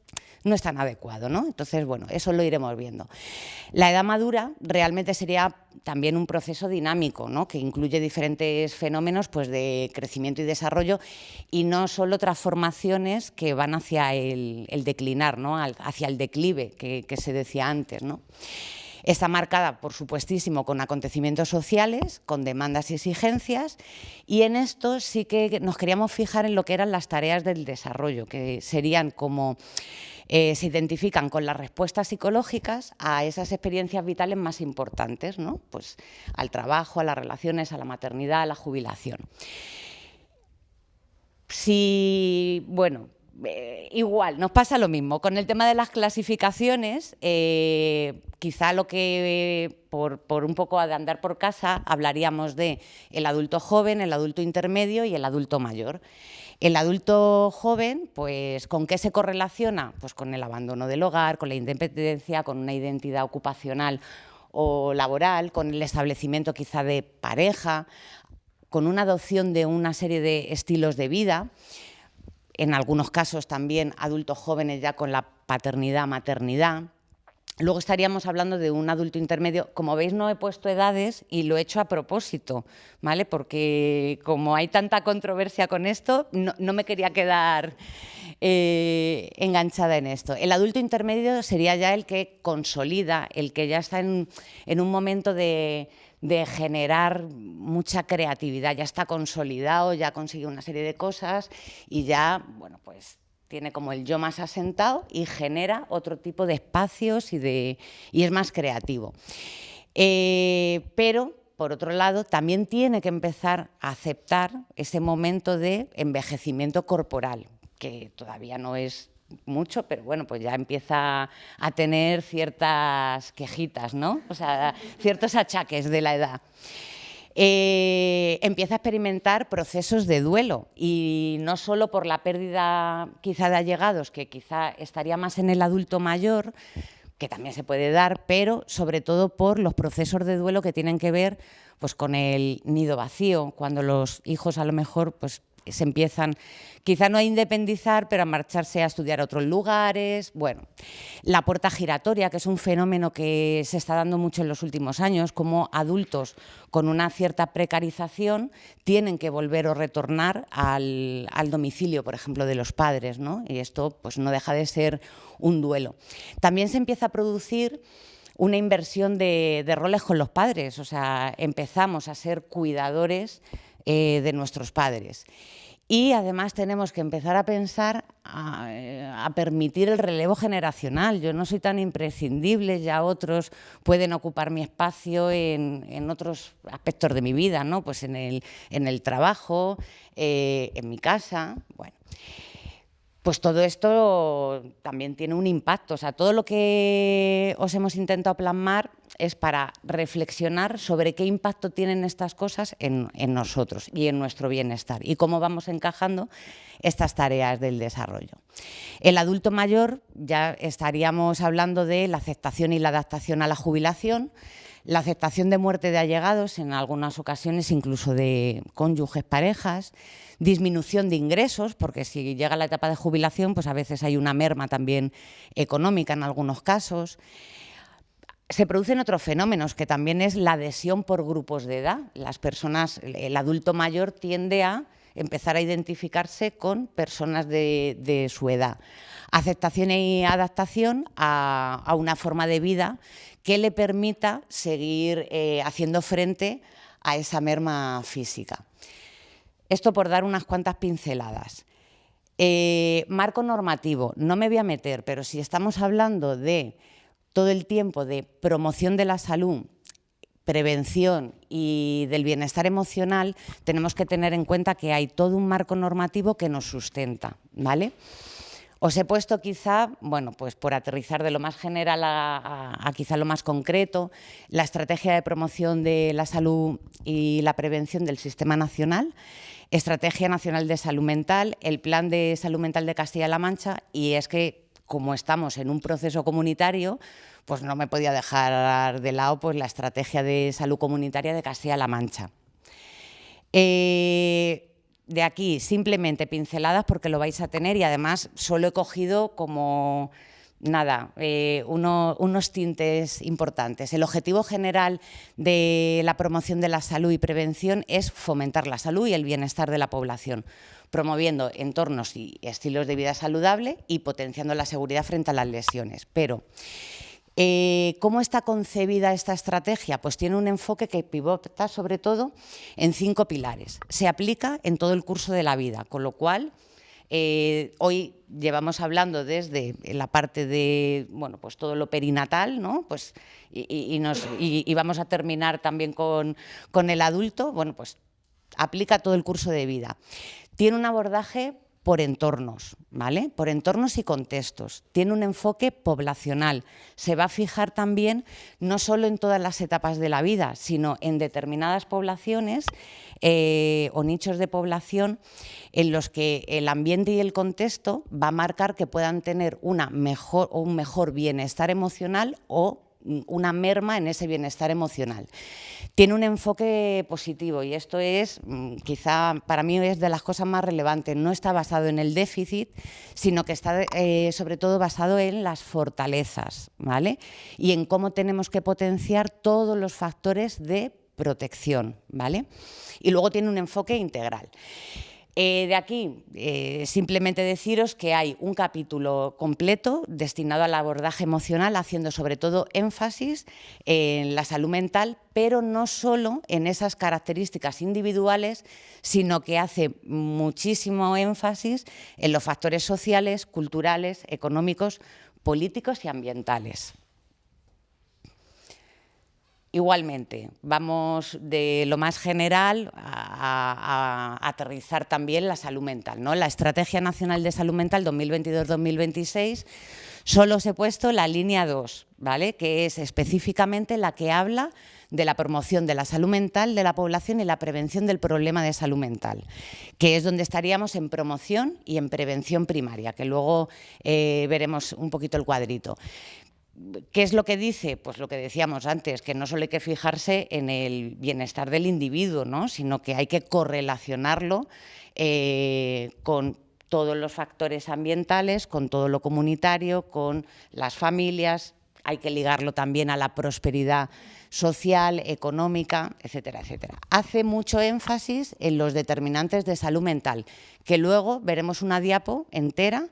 no es tan adecuado, ¿no? Entonces, bueno, eso lo iremos viendo. La edad madura realmente sería también un proceso dinámico, ¿no? Que incluye diferentes fenómenos pues, de crecimiento y desarrollo y no solo transformaciones que van hacia el declinar, ¿no? Hacia el declive que se decía antes, ¿no? Está marcada, por supuestísimo, con acontecimientos sociales, con demandas y exigencias, y en esto sí que nos queríamos fijar en lo que eran las tareas del desarrollo, que serían como se identifican con las respuestas psicológicas a esas experiencias vitales más importantes, ¿no? Pues al trabajo, a las relaciones, a la maternidad, a la jubilación. Si, bueno, igual, nos pasa lo mismo. Con el tema de las clasificaciones, quizá lo que, por un poco de andar por casa, hablaríamos de el adulto joven, el adulto intermedio y el adulto mayor. El adulto joven, pues, ¿con qué se correlaciona? Pues con el abandono del hogar, con la independencia, con una identidad ocupacional o laboral, con el establecimiento quizá de pareja, con una adopción de una serie de estilos de vida. En algunos casos también adultos jóvenes ya con la paternidad, maternidad. Luego estaríamos hablando de un adulto intermedio. Como veis, no he puesto edades y lo he hecho a propósito, ¿vale? Porque como hay tanta controversia con esto, no me quería quedar enganchada en esto. El adulto intermedio sería ya el que consolida, el que ya está en un momento de generar mucha creatividad, ya está consolidado, ya ha conseguido una serie de cosas y ya, bueno, pues tiene como el yo más asentado y genera otro tipo de espacios y es más creativo. Pero, por otro lado, también tiene que empezar a aceptar ese momento de envejecimiento corporal, que todavía no es mucho, pero bueno, pues ya empieza a tener ciertas quejitas, ¿no? O sea, ciertos achaques de la edad. Empieza a experimentar procesos de duelo y no solo por la pérdida quizá de allegados, que quizá estaría más en el adulto mayor, que también se puede dar, pero sobre todo por los procesos de duelo que tienen que ver pues, con el nido vacío, cuando los hijos a lo mejor pues, se empiezan, quizá no a independizar, pero a marcharse a estudiar a otros lugares. Bueno, la puerta giratoria, que es un fenómeno que se está dando mucho en los últimos años, como adultos con una cierta precarización tienen que volver o retornar al domicilio, por ejemplo, de los padres, ¿no? Y esto pues, no deja de ser un duelo. También se empieza a producir una inversión de roles con los padres, o sea, empezamos a ser cuidadores de nuestros padres. Y además tenemos que empezar a pensar, a permitir el relevo generacional. Yo no soy tan imprescindible, ya otros pueden ocupar mi espacio en otros aspectos de mi vida, ¿no? Pues en el trabajo, en mi casa, bueno. Pues todo esto también tiene un impacto. O sea, todo lo que os hemos intentado plasmar es para reflexionar sobre qué impacto tienen estas cosas en nosotros y en nuestro bienestar y cómo vamos encajando estas tareas del desarrollo. El adulto mayor ya estaríamos hablando de la aceptación y la adaptación a la jubilación, la aceptación de muerte de allegados, en algunas ocasiones incluso de cónyuges, parejas, disminución de ingresos, porque si llega la etapa de jubilación, pues a veces hay una merma también económica en algunos casos. Se producen otros fenómenos, que también es la adhesión por grupos de edad. Las personas, el adulto mayor tiende a empezar a identificarse con personas de su edad. Aceptación y adaptación a una forma de vida que le permita seguir haciendo frente a esa merma física. Esto por dar unas cuantas pinceladas. Marco normativo, no me voy a meter, pero si estamos hablando de todo el tiempo de promoción de la salud, prevención y del bienestar emocional, tenemos que tener en cuenta que hay todo un marco normativo que nos sustenta, ¿vale? Os he puesto quizá, bueno, pues por aterrizar de lo más general a quizá lo más concreto, la estrategia de promoción de la salud y la prevención del Sistema Nacional, Estrategia Nacional de Salud Mental, el Plan de Salud Mental de Castilla-La Mancha, y es que como estamos en un proceso comunitario, pues no me podía dejar de lado pues, la estrategia de salud comunitaria de Castilla-La Mancha. De aquí simplemente pinceladas porque lo vais a tener y además solo he cogido como nada, unos tintes importantes. El objetivo general de la promoción de la salud y prevención es fomentar la salud y el bienestar de la población, promoviendo entornos y estilos de vida saludable y potenciando la seguridad frente a las lesiones. Pero ¿cómo está concebida esta estrategia? Pues tiene un enfoque que pivota sobre todo en 5 pilares. Se aplica en todo el curso de la vida, con lo cual hoy llevamos hablando desde la parte de bueno, pues todo lo perinatal, ¿no? Pues, y vamos a terminar también con el adulto. Bueno, pues aplica todo el curso de vida. Tiene un abordaje por entornos, ¿vale? Por entornos y contextos. Tiene un enfoque poblacional. Se va a fijar también no solo en todas las etapas de la vida, sino en determinadas poblaciones o nichos de población en los que el ambiente y el contexto va a marcar que puedan tener un mejor bienestar emocional o una merma en ese bienestar emocional. Tiene un enfoque positivo y esto es, quizá para mí es de las cosas más relevantes. No está basado en el déficit, sino que está sobre todo basado en las fortalezas, ¿vale? Y en cómo tenemos que potenciar todos los factores de protección, ¿vale? Y luego tiene un enfoque integral. De aquí, simplemente deciros que hay un capítulo completo destinado al abordaje emocional, haciendo sobre todo énfasis en la salud mental, pero no solo en esas características individuales, sino que hace muchísimo énfasis en los factores sociales, culturales, económicos, políticos y ambientales. Igualmente, vamos de lo más general a aterrizar también la salud mental, ¿no? La Estrategia Nacional de Salud Mental 2022-2026, solo os he puesto la línea 2, ¿vale? Que es específicamente la que habla de la promoción de la salud mental de la población y la prevención del problema de salud mental, que es donde estaríamos en promoción y en prevención primaria, que luego veremos un poquito el cuadrito. ¿Qué es lo que dice? Pues lo que decíamos antes, que no solo hay que fijarse en el bienestar del individuo, ¿no? Sino que hay que correlacionarlo con todos los factores ambientales, con todo lo comunitario, con las familias. Hay que ligarlo también a la prosperidad social, económica, etcétera, etcétera. Hace mucho énfasis en los determinantes de salud mental, que luego veremos una diapo entera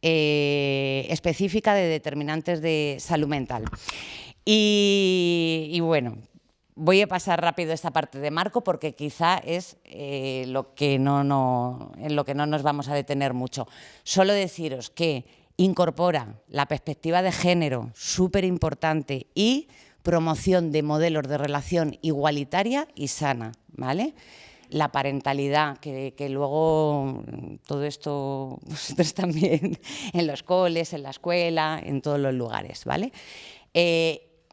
específica de determinantes de salud mental. Y bueno, voy a pasar rápido esta parte de marco porque quizá es en lo que no nos vamos a detener mucho. Solo deciros que incorpora la perspectiva de género, súper importante, y promoción de modelos de relación igualitaria y sana, ¿vale? La parentalidad, que luego todo esto vosotros también en los coles, en la escuela, en todos los lugares, ¿vale?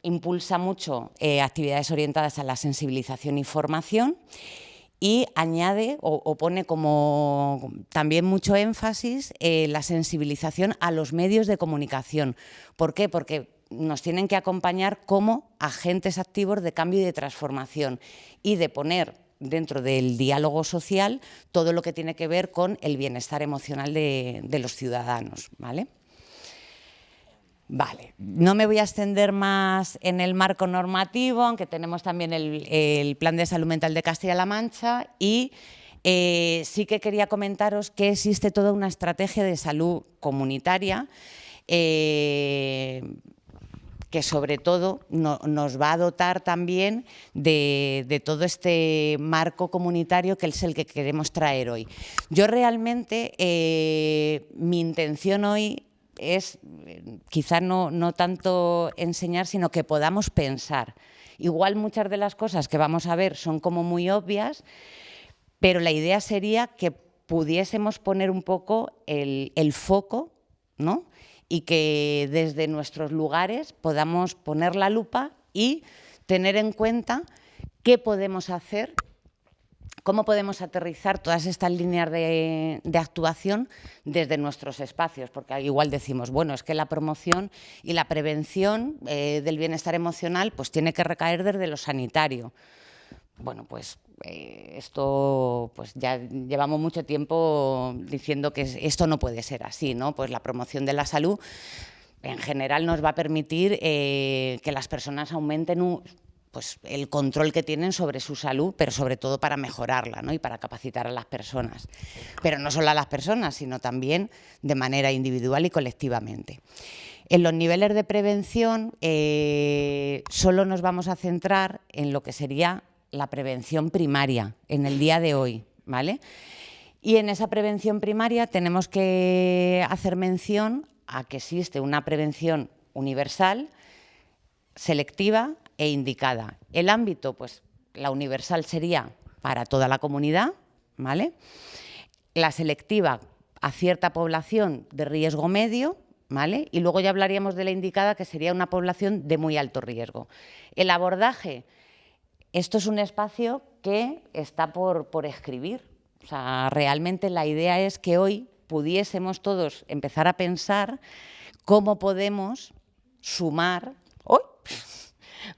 Impulsa mucho actividades orientadas a la sensibilización y formación y añade o pone como también mucho énfasis la sensibilización a los medios de comunicación. ¿Por qué? Porque nos tienen que acompañar como agentes activos de cambio y de transformación y de poner dentro del diálogo social todo lo que tiene que ver con el bienestar emocional de los ciudadanos, ¿vale? Vale, no me voy a extender más en el marco normativo, aunque tenemos también el Plan de Salud Mental de Castilla-La Mancha y sí que quería comentaros que existe toda una estrategia de salud comunitaria que sobre todo nos va a dotar también de todo este marco comunitario que es el que queremos traer hoy. Yo realmente, mi intención hoy es quizá no tanto enseñar, sino que podamos pensar. Igual muchas de las cosas que vamos a ver son como muy obvias, pero la idea sería que pudiésemos poner un poco el foco, ¿no? Y que desde nuestros lugares podamos poner la lupa y tener en cuenta qué podemos hacer ¿Cómo podemos aterrizar todas estas líneas de actuación desde nuestros espacios? Porque igual decimos, bueno, es que la promoción y la prevención del bienestar emocional pues tiene que recaer desde lo sanitario. Bueno, pues esto pues ya llevamos mucho tiempo diciendo que esto no puede ser así, ¿no? Pues la promoción de la salud en general nos va a permitir que las personas aumenten pues el control que tienen sobre su salud, pero sobre todo para mejorarla, ¿no? Y para capacitar a las personas. Pero no solo a las personas, sino también de manera individual y colectivamente. En los niveles de prevención solo nos vamos a centrar en lo que sería la prevención primaria en el día de hoy, ¿vale? Y en esa prevención primaria tenemos que hacer mención a que existe una prevención universal, selectiva e indicada. El ámbito, pues la universal sería para toda la comunidad, ¿vale? La selectiva a cierta población de riesgo medio, ¿vale? Y luego ya hablaríamos de la indicada, que sería una población de muy alto riesgo. El abordaje, esto es un espacio que está por escribir. O sea, realmente la idea es que hoy pudiésemos todos empezar a pensar cómo podemos sumar,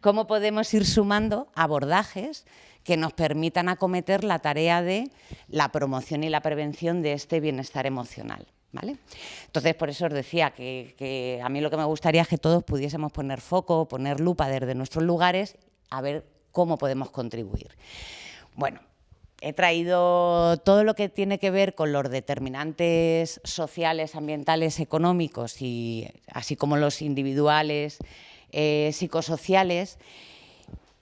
cómo podemos ir sumando abordajes que nos permitan acometer la tarea de la promoción y la prevención de este bienestar emocional, ¿vale? Entonces, por eso os decía que a mí lo que me gustaría es que todos pudiésemos poner foco, poner lupa desde nuestros lugares, a ver cómo podemos contribuir. Bueno, he traído todo lo que tiene que ver con los determinantes sociales, ambientales, económicos, y así como los individuales, psicosociales,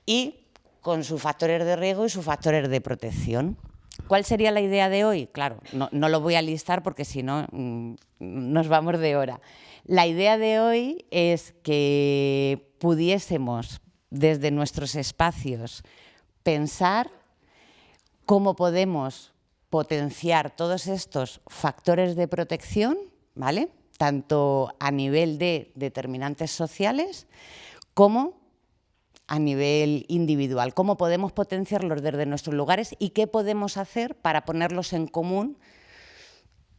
y con sus factores de riesgo y sus factores de protección. ¿Cuál sería la idea de hoy? Claro, no lo voy a listar porque si no nos vamos de hora. La idea de hoy es que pudiésemos desde nuestros espacios pensar cómo podemos potenciar todos estos factores de protección, ¿vale? Tanto a nivel de determinantes sociales como a nivel individual. Cómo podemos potenciarlos desde nuestros lugares y qué podemos hacer para ponerlos en común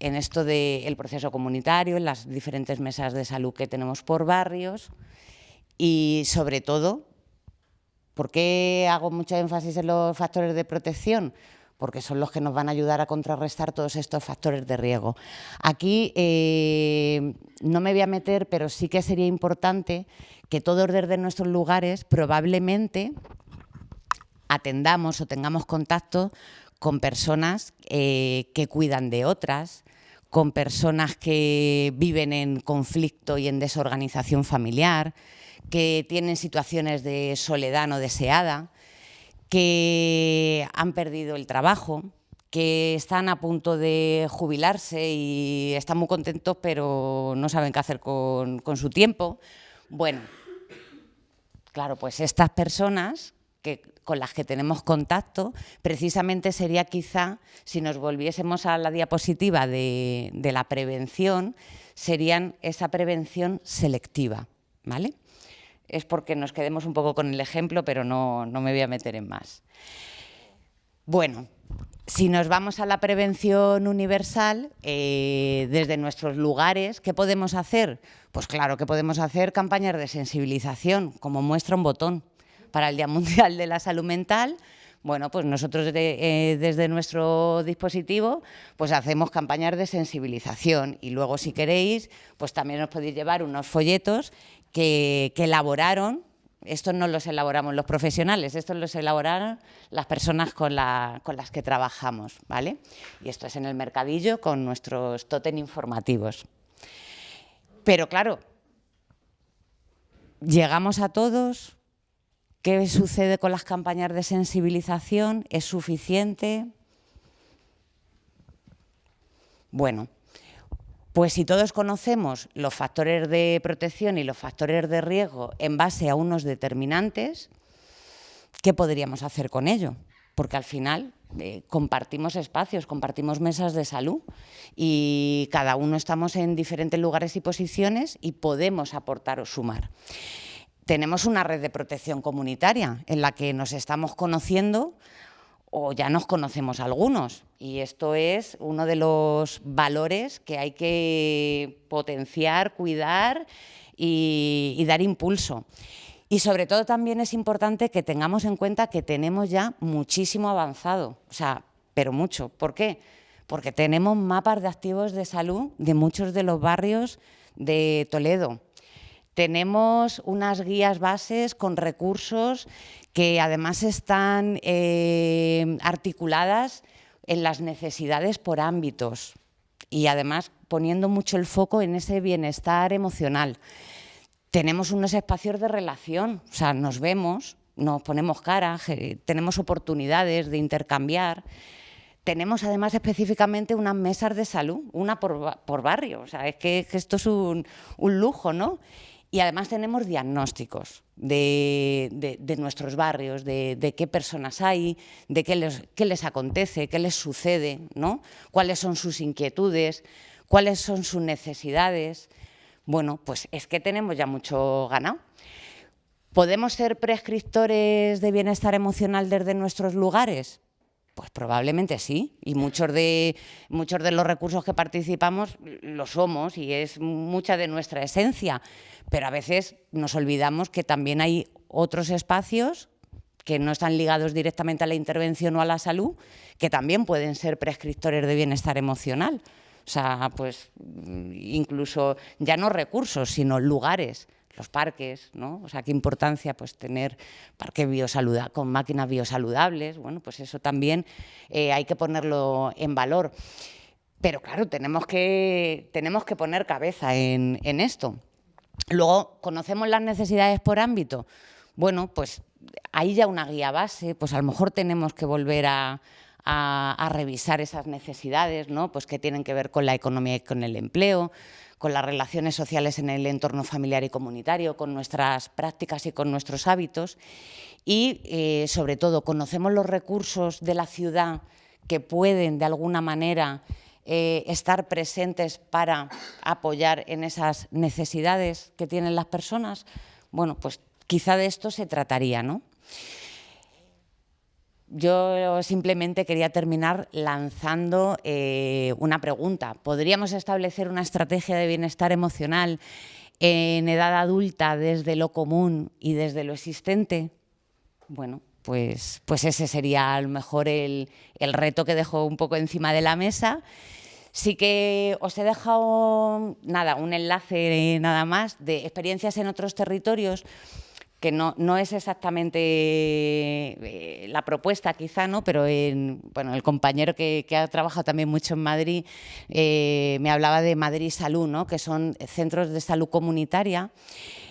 en esto del proceso comunitario, en las diferentes mesas de salud que tenemos por barrios y, sobre todo, ¿por qué hago mucho énfasis en los factores de protección? Porque son los que nos van a ayudar a contrarrestar todos estos factores de riesgo. Aquí no me voy a meter, pero sí que sería importante que todos desde nuestros lugares probablemente atendamos o tengamos contacto con personas que cuidan de otras, con personas que viven en conflicto y en desorganización familiar, que tienen situaciones de soledad no deseada, que han perdido el trabajo, que están a punto de jubilarse y están muy contentos pero no saben qué hacer con su tiempo. Bueno, claro, pues estas personas con las que tenemos contacto, precisamente sería quizá, si nos volviésemos a la diapositiva de la prevención, serían esa prevención selectiva, ¿vale? Es porque nos quedemos un poco con el ejemplo, pero no me voy a meter en más. Bueno, si nos vamos a la prevención universal, desde nuestros lugares, ¿qué podemos hacer? Pues claro que podemos hacer campañas de sensibilización, como muestra un botón. Para el Día Mundial de la Salud Mental, bueno, pues nosotros desde nuestro dispositivo pues hacemos campañas de sensibilización y luego, si queréis, pues también os podéis llevar unos folletos que elaboraron. Estos no los elaboramos los profesionales, estos los elaboraron las personas con las que trabajamos, ¿vale? Y esto es en el mercadillo con nuestros tótem informativos. Pero claro, llegamos a todos. ¿Qué sucede con las campañas de sensibilización? ¿Es suficiente? Bueno, pues si todos conocemos los factores de protección y los factores de riesgo en base a unos determinantes, ¿qué podríamos hacer con ello? Porque al final compartimos espacios, compartimos mesas de salud y cada uno estamos en diferentes lugares y posiciones y podemos aportar o sumar. Tenemos una red de protección comunitaria en la que nos estamos conociendo o ya nos conocemos algunos. Y esto es uno de los valores que hay que potenciar, cuidar y dar impulso. Y sobre todo también es importante que tengamos en cuenta que tenemos ya muchísimo avanzado, o sea, pero mucho. ¿Por qué? Porque tenemos mapas de activos de salud de muchos de los barrios de Toledo. Tenemos unas guías bases con recursos que además están articuladas en las necesidades por ámbitos y además poniendo mucho el foco en ese bienestar emocional. Tenemos unos espacios de relación, o sea, nos vemos, nos ponemos cara, tenemos oportunidades de intercambiar. Tenemos además específicamente unas mesas de salud, una por barrio, o sea, es que esto es un lujo, ¿no? Y además tenemos diagnósticos de nuestros barrios, de qué personas hay, de qué les acontece, qué les sucede, ¿no? Cuáles son sus inquietudes, cuáles son sus necesidades. Bueno, pues es que tenemos ya mucho ganado. ¿Podemos ser prescriptores de bienestar emocional desde nuestros lugares? Pues probablemente sí, y muchos de los recursos que participamos lo somos y es mucha de nuestra esencia, pero a veces nos olvidamos que también hay otros espacios que no están ligados directamente a la intervención o a la salud, que también pueden ser prescriptores de bienestar emocional. O sea, pues incluso ya no recursos, sino lugares. Los parques, ¿no? O sea, qué importancia pues tener parques con máquinas biosaludables, bueno, pues eso también hay que ponerlo en valor. Pero claro, tenemos que poner cabeza en esto. Luego, ¿conocemos las necesidades por ámbito? Bueno, pues hay ya una guía base, pues a lo mejor tenemos que volver a revisar esas necesidades, ¿no? Pues que tienen que ver con la economía y con el empleo, con las relaciones sociales en el entorno familiar y comunitario, con nuestras prácticas y con nuestros hábitos y, sobre todo, conocemos los recursos de la ciudad que pueden, de alguna manera, estar presentes para apoyar en esas necesidades que tienen las personas. Bueno, pues quizá de esto se trataría, ¿no? Yo simplemente quería terminar lanzando una pregunta. ¿Podríamos establecer una estrategia de bienestar emocional en edad adulta desde lo común y desde lo existente? Bueno, pues ese sería a lo mejor el reto que dejo un poco encima de la mesa. Sí que os he dejado un enlace nada más de experiencias en otros territorios, que no es exactamente la propuesta quizá, ¿no? Pero el compañero que ha trabajado también mucho en Madrid me hablaba de Madrid Salud, ¿no? Que son centros de salud comunitaria,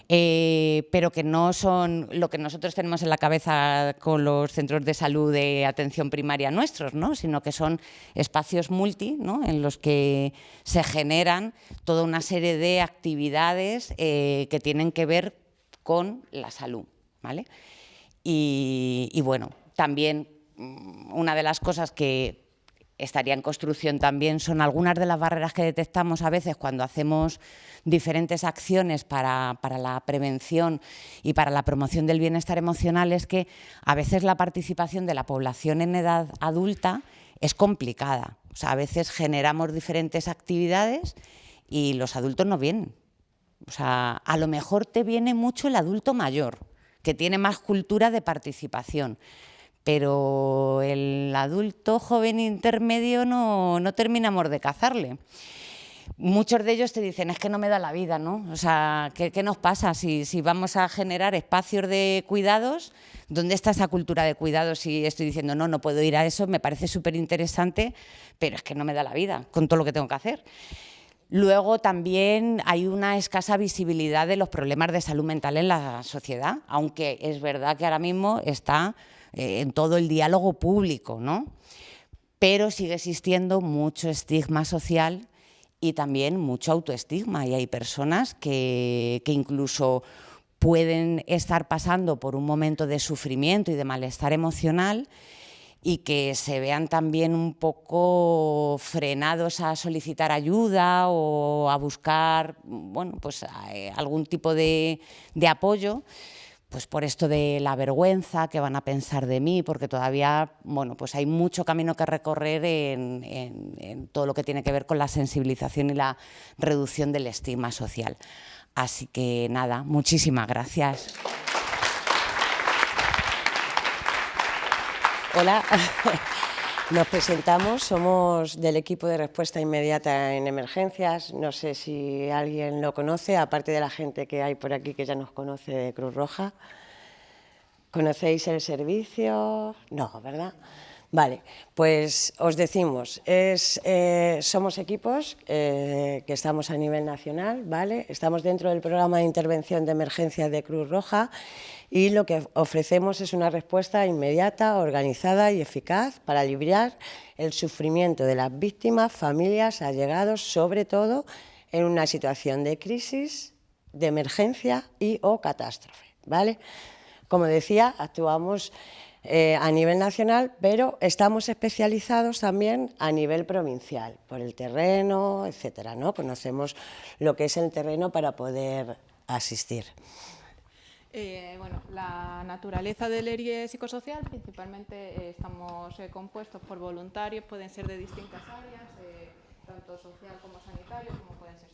pero que no son lo que nosotros tenemos en la cabeza con los centros de salud de atención primaria nuestros, ¿no? Sino que son espacios multi, ¿no? En los que se generan toda una serie de actividades que tienen que ver con la salud, ¿vale? Y bueno, también una de las cosas que estaría en construcción también son algunas de las barreras que detectamos a veces cuando hacemos diferentes acciones para la prevención y para la promoción del bienestar emocional, es que a veces la participación de la población en edad adulta es complicada. O sea, a veces generamos diferentes actividades y los adultos no vienen. O sea, a lo mejor te viene mucho el adulto mayor, que tiene más cultura de participación, pero el adulto joven intermedio no terminamos de cazarle. Muchos de ellos te dicen, es que no me da la vida, ¿no? O sea, ¿qué nos pasa si vamos a generar espacios de cuidados? ¿Dónde está esa cultura de cuidados? Si estoy diciendo, no puedo ir a eso, me parece súper interesante, pero es que no me da la vida con todo lo que tengo que hacer. Luego también hay una escasa visibilidad de los problemas de salud mental en la sociedad, aunque es verdad que ahora mismo está en todo el diálogo público, ¿no? Pero sigue existiendo mucho estigma social y también mucho autoestigma, y hay personas que incluso pueden estar pasando por un momento de sufrimiento y de malestar emocional y que se vean también un poco frenados a solicitar ayuda o a buscar, bueno, pues algún tipo de apoyo, pues por esto de la vergüenza, que van a pensar de mí, porque todavía, bueno, pues hay mucho camino que recorrer en todo lo que tiene que ver con la sensibilización y la reducción del estigma social. Así que nada, muchísimas gracias. Hola, nos presentamos, somos del equipo de respuesta inmediata en emergencias. No sé si alguien lo conoce, aparte de la gente que hay por aquí que ya nos conoce de Cruz Roja. ¿Conocéis el servicio? No, ¿verdad? Vale, pues os decimos, somos equipos que estamos a nivel nacional, ¿vale? Estamos dentro del programa de intervención de emergencia de Cruz Roja y lo que ofrecemos es una respuesta inmediata, organizada y eficaz para aliviar el sufrimiento de las víctimas, familias, allegados, sobre todo en una situación de crisis, de emergencia y o catástrofe, ¿vale? Como decía, actuamos a nivel nacional, pero estamos especializados también a nivel provincial, por el terreno, etcétera, ¿no? Conocemos lo que es el terreno para poder asistir. Bueno, la naturaleza del ERIE psicosocial, principalmente estamos compuestos por voluntarios, pueden ser de distintas áreas, tanto social como sanitario, como pueden ser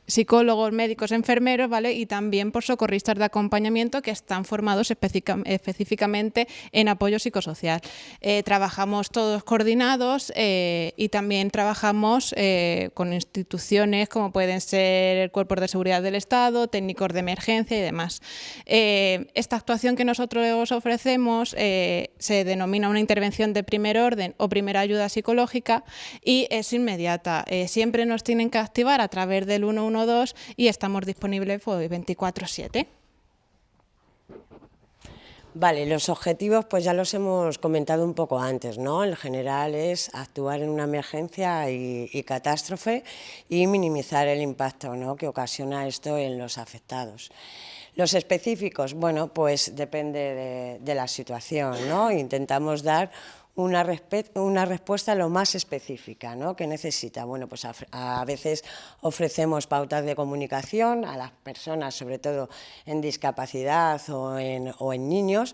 psicólogos, médicos, enfermeros, ¿vale? Y también por socorristas de acompañamiento que están formados específicamente en apoyo psicosocial. Trabajamos todos coordinados y también trabajamos con instituciones como pueden ser cuerpos de seguridad del Estado, técnicos de emergencia y demás. Esta actuación que nosotros ofrecemos se denomina una intervención de primer orden o primera ayuda psicológica y es inmediata. Siempre nos tienen que activar a través del 112 y estamos disponibles pues, 24/7. Vale, los objetivos pues ya los hemos comentado un poco antes, ¿no? En general es actuar en una emergencia y catástrofe y minimizar el impacto, ¿no?, que ocasiona esto en los afectados. Los específicos, bueno, pues depende de la situación, ¿no? Intentamos dar una respuesta lo más específica, ¿no?, que necesita. Bueno, pues a veces ofrecemos pautas de comunicación a las personas, sobre todo en discapacidad o en niños.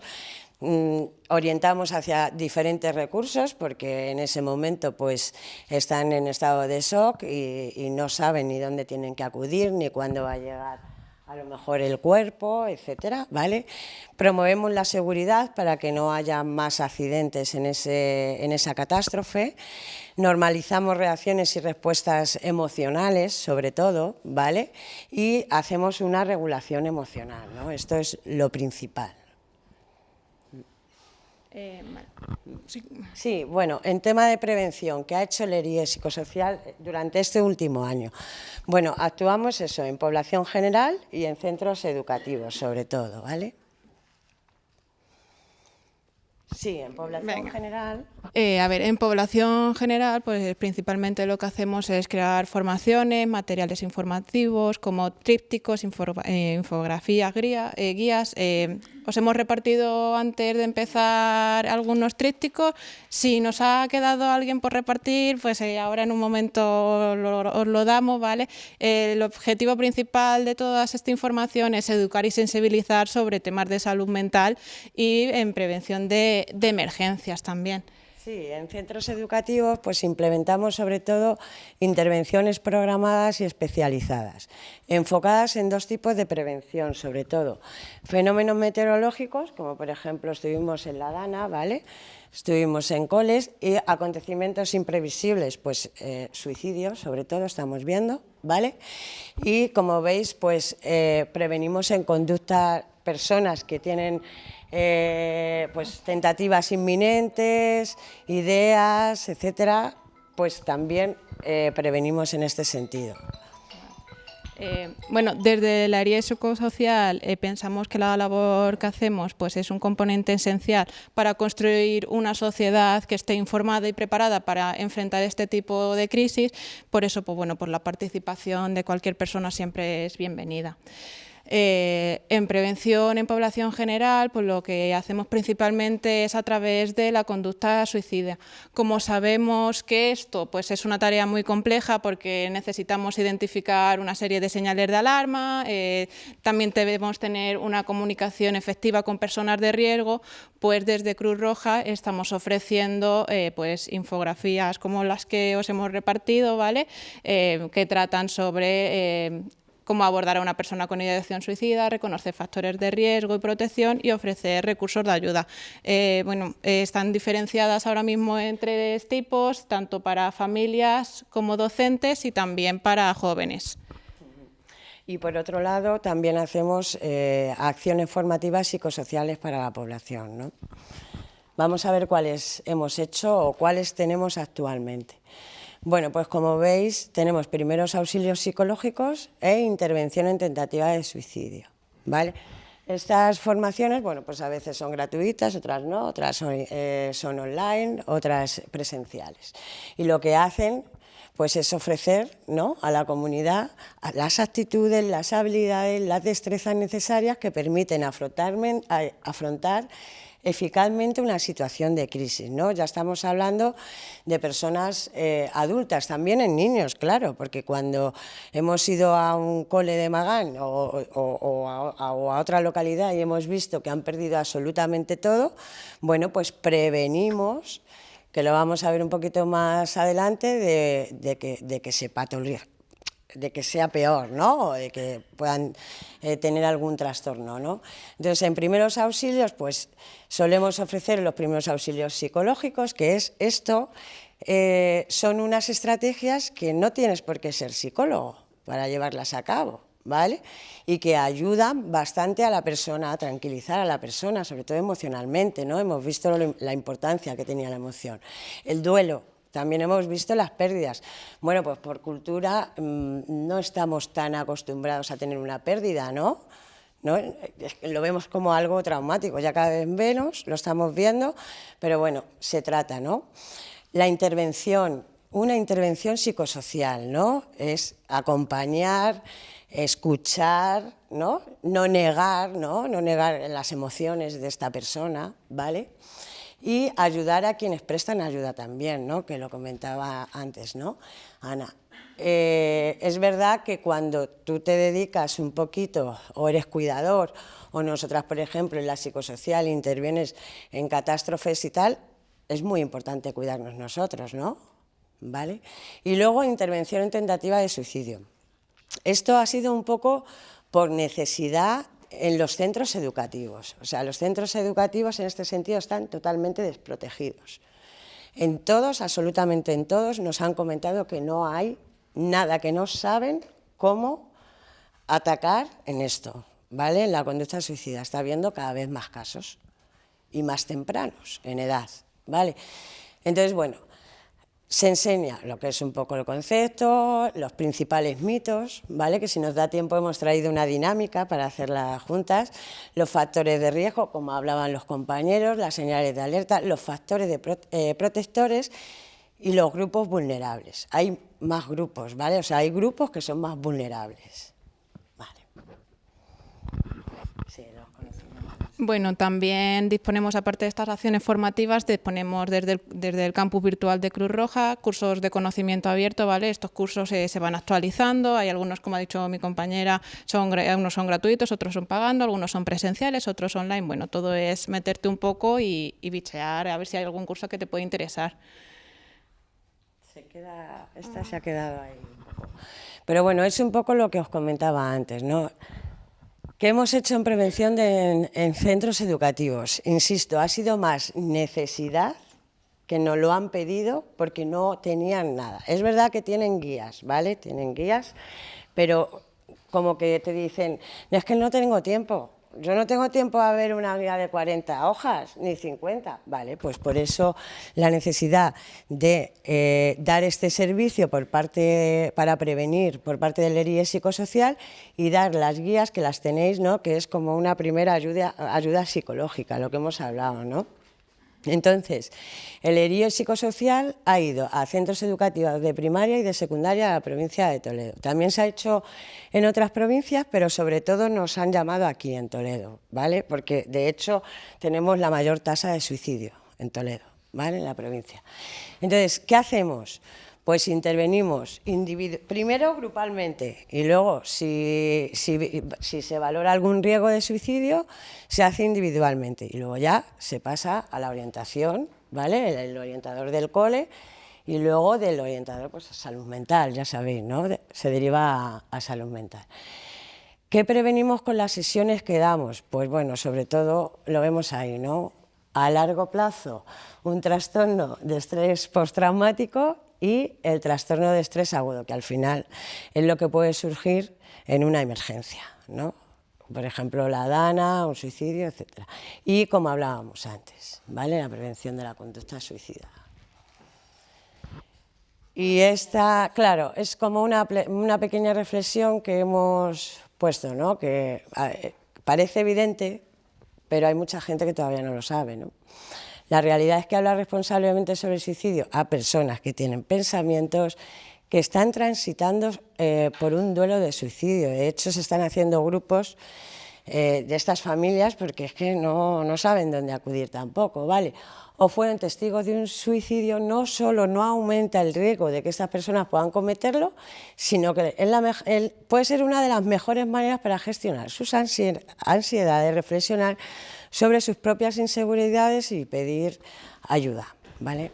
Orientamos hacia diferentes recursos porque en ese momento pues están en estado de shock y no saben ni dónde tienen que acudir ni cuándo va a llegar a lo mejor el cuerpo, etcétera, ¿vale? Promovemos la seguridad para que no haya más accidentes en esa catástrofe. Normalizamos reacciones y respuestas emocionales, sobre todo, ¿vale? Y hacemos una regulación emocional, ¿no? Esto es lo principal. Sí, bueno, en tema de prevención, ¿qué ha hecho el ERIE psicosocial durante este último año? Bueno, actuamos eso en población general y en centros educativos, sobre todo, ¿vale? Sí, en población general. En población general, pues principalmente lo que hacemos es crear formaciones, materiales informativos como trípticos, infografías, guías. Os hemos repartido antes de empezar algunos trípticos. Si nos ha quedado alguien por repartir, pues ahora en un momento os lo damos, ¿vale? El objetivo principal de toda esta información es educar y sensibilizar sobre temas de salud mental y en prevención de emergencias también. Sí, en centros educativos pues implementamos sobre todo intervenciones programadas y especializadas, enfocadas en dos tipos de prevención, sobre todo fenómenos meteorológicos, como por ejemplo estuvimos en La Dana, ¿vale? Estuvimos en coles, y acontecimientos imprevisibles, pues suicidios sobre todo estamos viendo, ¿vale? Y como veis, pues prevenimos en conducta personas que tienen pues tentativas inminentes, ideas, etcétera, pues también prevenimos en este sentido. Bueno, desde el área psicosocial pensamos que la labor que hacemos pues, es un componente esencial para construir una sociedad que esté informada y preparada para enfrentar este tipo de crisis. Por eso, pues, bueno, pues la participación de cualquier persona siempre es bienvenida. En prevención en población general, pues lo que hacemos principalmente es a través de la conducta suicida. Como sabemos que esto pues es una tarea muy compleja porque necesitamos identificar una serie de señales de alarma, también debemos tener una comunicación efectiva con personas de riesgo, pues desde Cruz Roja estamos ofreciendo pues infografías como las que os hemos repartido, ¿vale? Que tratan sobre cómo abordar a una persona con ideación suicida, reconocer factores de riesgo y protección y ofrecer recursos de ayuda. Están diferenciadas ahora mismo en 3 tipos, tanto para familias como docentes y también para jóvenes. Y por otro lado, también hacemos acciones formativas psicosociales para la población, ¿no? Vamos a ver cuáles hemos hecho o cuáles tenemos actualmente. Bueno, pues como veis, tenemos primeros auxilios psicológicos e intervención en tentativa de suicidio, ¿vale? Estas formaciones, bueno, pues a veces son gratuitas, otras no, otras son online, otras presenciales. Y lo que hacen pues es ofrecer, ¿no?, a la comunidad las actitudes, las habilidades, las destrezas necesarias que permiten afrontar eficazmente una situación de crisis, ¿no? Ya estamos hablando de personas adultas, también en niños, claro, porque cuando hemos ido a un cole de Magán o a otra localidad y hemos visto que han perdido absolutamente todo, bueno, pues prevenimos, que lo vamos a ver un poquito más adelante, de que se patologice, de que sea peor, ¿no?, o de que puedan tener algún trastorno, ¿no? Entonces, en primeros auxilios, pues solemos ofrecer los primeros auxilios psicológicos, que es esto, son unas estrategias que no tienes por qué ser psicólogo para llevarlas a cabo, ¿vale? Y que ayudan bastante a la persona, a tranquilizar a la persona, sobre todo emocionalmente, ¿no? Hemos visto la importancia que tenía la emoción. El duelo. También hemos visto las pérdidas. Bueno, pues por cultura no estamos tan acostumbrados a tener una pérdida, ¿no? Lo vemos como algo traumático, ya cada vez menos, lo estamos viendo, pero bueno, se trata, ¿no? La intervención, una intervención psicosocial, ¿no? Es acompañar, escuchar, ¿no? No negar las emociones de esta persona, ¿vale? Y ayudar a quienes prestan ayuda también, ¿no?, que lo comentaba antes, ¿no?, Ana. Es verdad que cuando tú te dedicas un poquito o eres cuidador o nosotras, por ejemplo, en la psicosocial intervienes en catástrofes y tal, es muy importante cuidarnos nosotros, ¿no? ¿Vale? Y luego intervención en tentativa de suicidio. Esto ha sido un poco por necesidad en los centros educativos. O sea, los centros educativos en este sentido están totalmente desprotegidos. En todos, absolutamente en todos, nos han comentado que no hay nada, que no saben cómo atacar en esto, ¿vale? En la conducta suicida está habiendo cada vez más casos y más tempranos en edad, ¿vale? Entonces, bueno, se enseña lo que es un poco el concepto, los principales mitos, ¿vale?, que si nos da tiempo hemos traído una dinámica para hacerlas juntas, los factores de riesgo, como hablaban los compañeros, las señales de alerta, los factores protectores y los grupos vulnerables. Hay más grupos, ¿vale? O sea, hay grupos que son más vulnerables. Vale. Sí, los conocemos. Bueno, también disponemos, aparte de estas acciones formativas, disponemos desde el campus virtual de Cruz Roja cursos de conocimiento abierto, ¿vale? Estos cursos se van actualizando, hay algunos, como ha dicho mi compañera, algunos son gratuitos, otros son pagando, algunos son presenciales, otros online. Bueno, todo es meterte un poco y bichear a ver si hay algún curso que te puede interesar. Esta se ha quedado ahí un poco. Pero bueno, es un poco lo que os comentaba antes, ¿no? ¿Qué hemos hecho en prevención en centros educativos? Insisto, ha sido más necesidad, que nos lo han pedido porque no tenían nada. Es verdad que tienen guías, ¿vale? Tienen guías, pero como que te dicen, es que no tengo tiempo. Yo no tengo tiempo a ver una guía de 40 hojas, ni 50. Vale, pues por eso la necesidad de dar este servicio para prevenir por parte del ERIE psicosocial y dar las guías que las tenéis, ¿no?, que es como una primera ayuda psicológica, lo que hemos hablado, ¿no? Entonces, el ERIO psicosocial ha ido a centros educativos de primaria y de secundaria de la provincia de Toledo. También se ha hecho en otras provincias, pero sobre todo nos han llamado aquí en Toledo, ¿vale? Porque de hecho tenemos la mayor tasa de suicidio en Toledo, ¿vale? En la provincia. Entonces, ¿qué hacemos? Pues intervenimos primero grupalmente y luego si se valora algún riesgo de suicidio se hace individualmente y luego ya se pasa a la orientación, ¿vale? El orientador del cole y luego del orientador pues a salud mental, ya sabéis, ¿no? Se deriva a salud mental. ¿Qué prevenimos con las sesiones que damos? Pues bueno, sobre todo lo vemos ahí, ¿no? A largo plazo, un trastorno de estrés postraumático y el trastorno de estrés agudo, que al final es lo que puede surgir en una emergencia, ¿no? Por ejemplo, la DANA, un suicidio, etc. Y como hablábamos antes, ¿vale? La prevención de la conducta suicida. Y esta, claro, es como una pequeña reflexión que hemos puesto, ¿no? Que parece evidente, pero hay mucha gente que todavía no lo sabe, ¿no? La realidad es que hablar responsablemente sobre el suicidio a personas que tienen pensamientos que están transitando por un duelo de suicidio. De hecho, se están haciendo grupos de estas familias porque es que no saben dónde acudir tampoco, ¿vale? O fueron testigos de un suicidio, no solo no aumenta el riesgo de que estas personas puedan cometerlo, sino que puede ser una de las mejores maneras para gestionar sus ansiedades, reflexionar sobre sus propias inseguridades y pedir ayuda, ¿vale?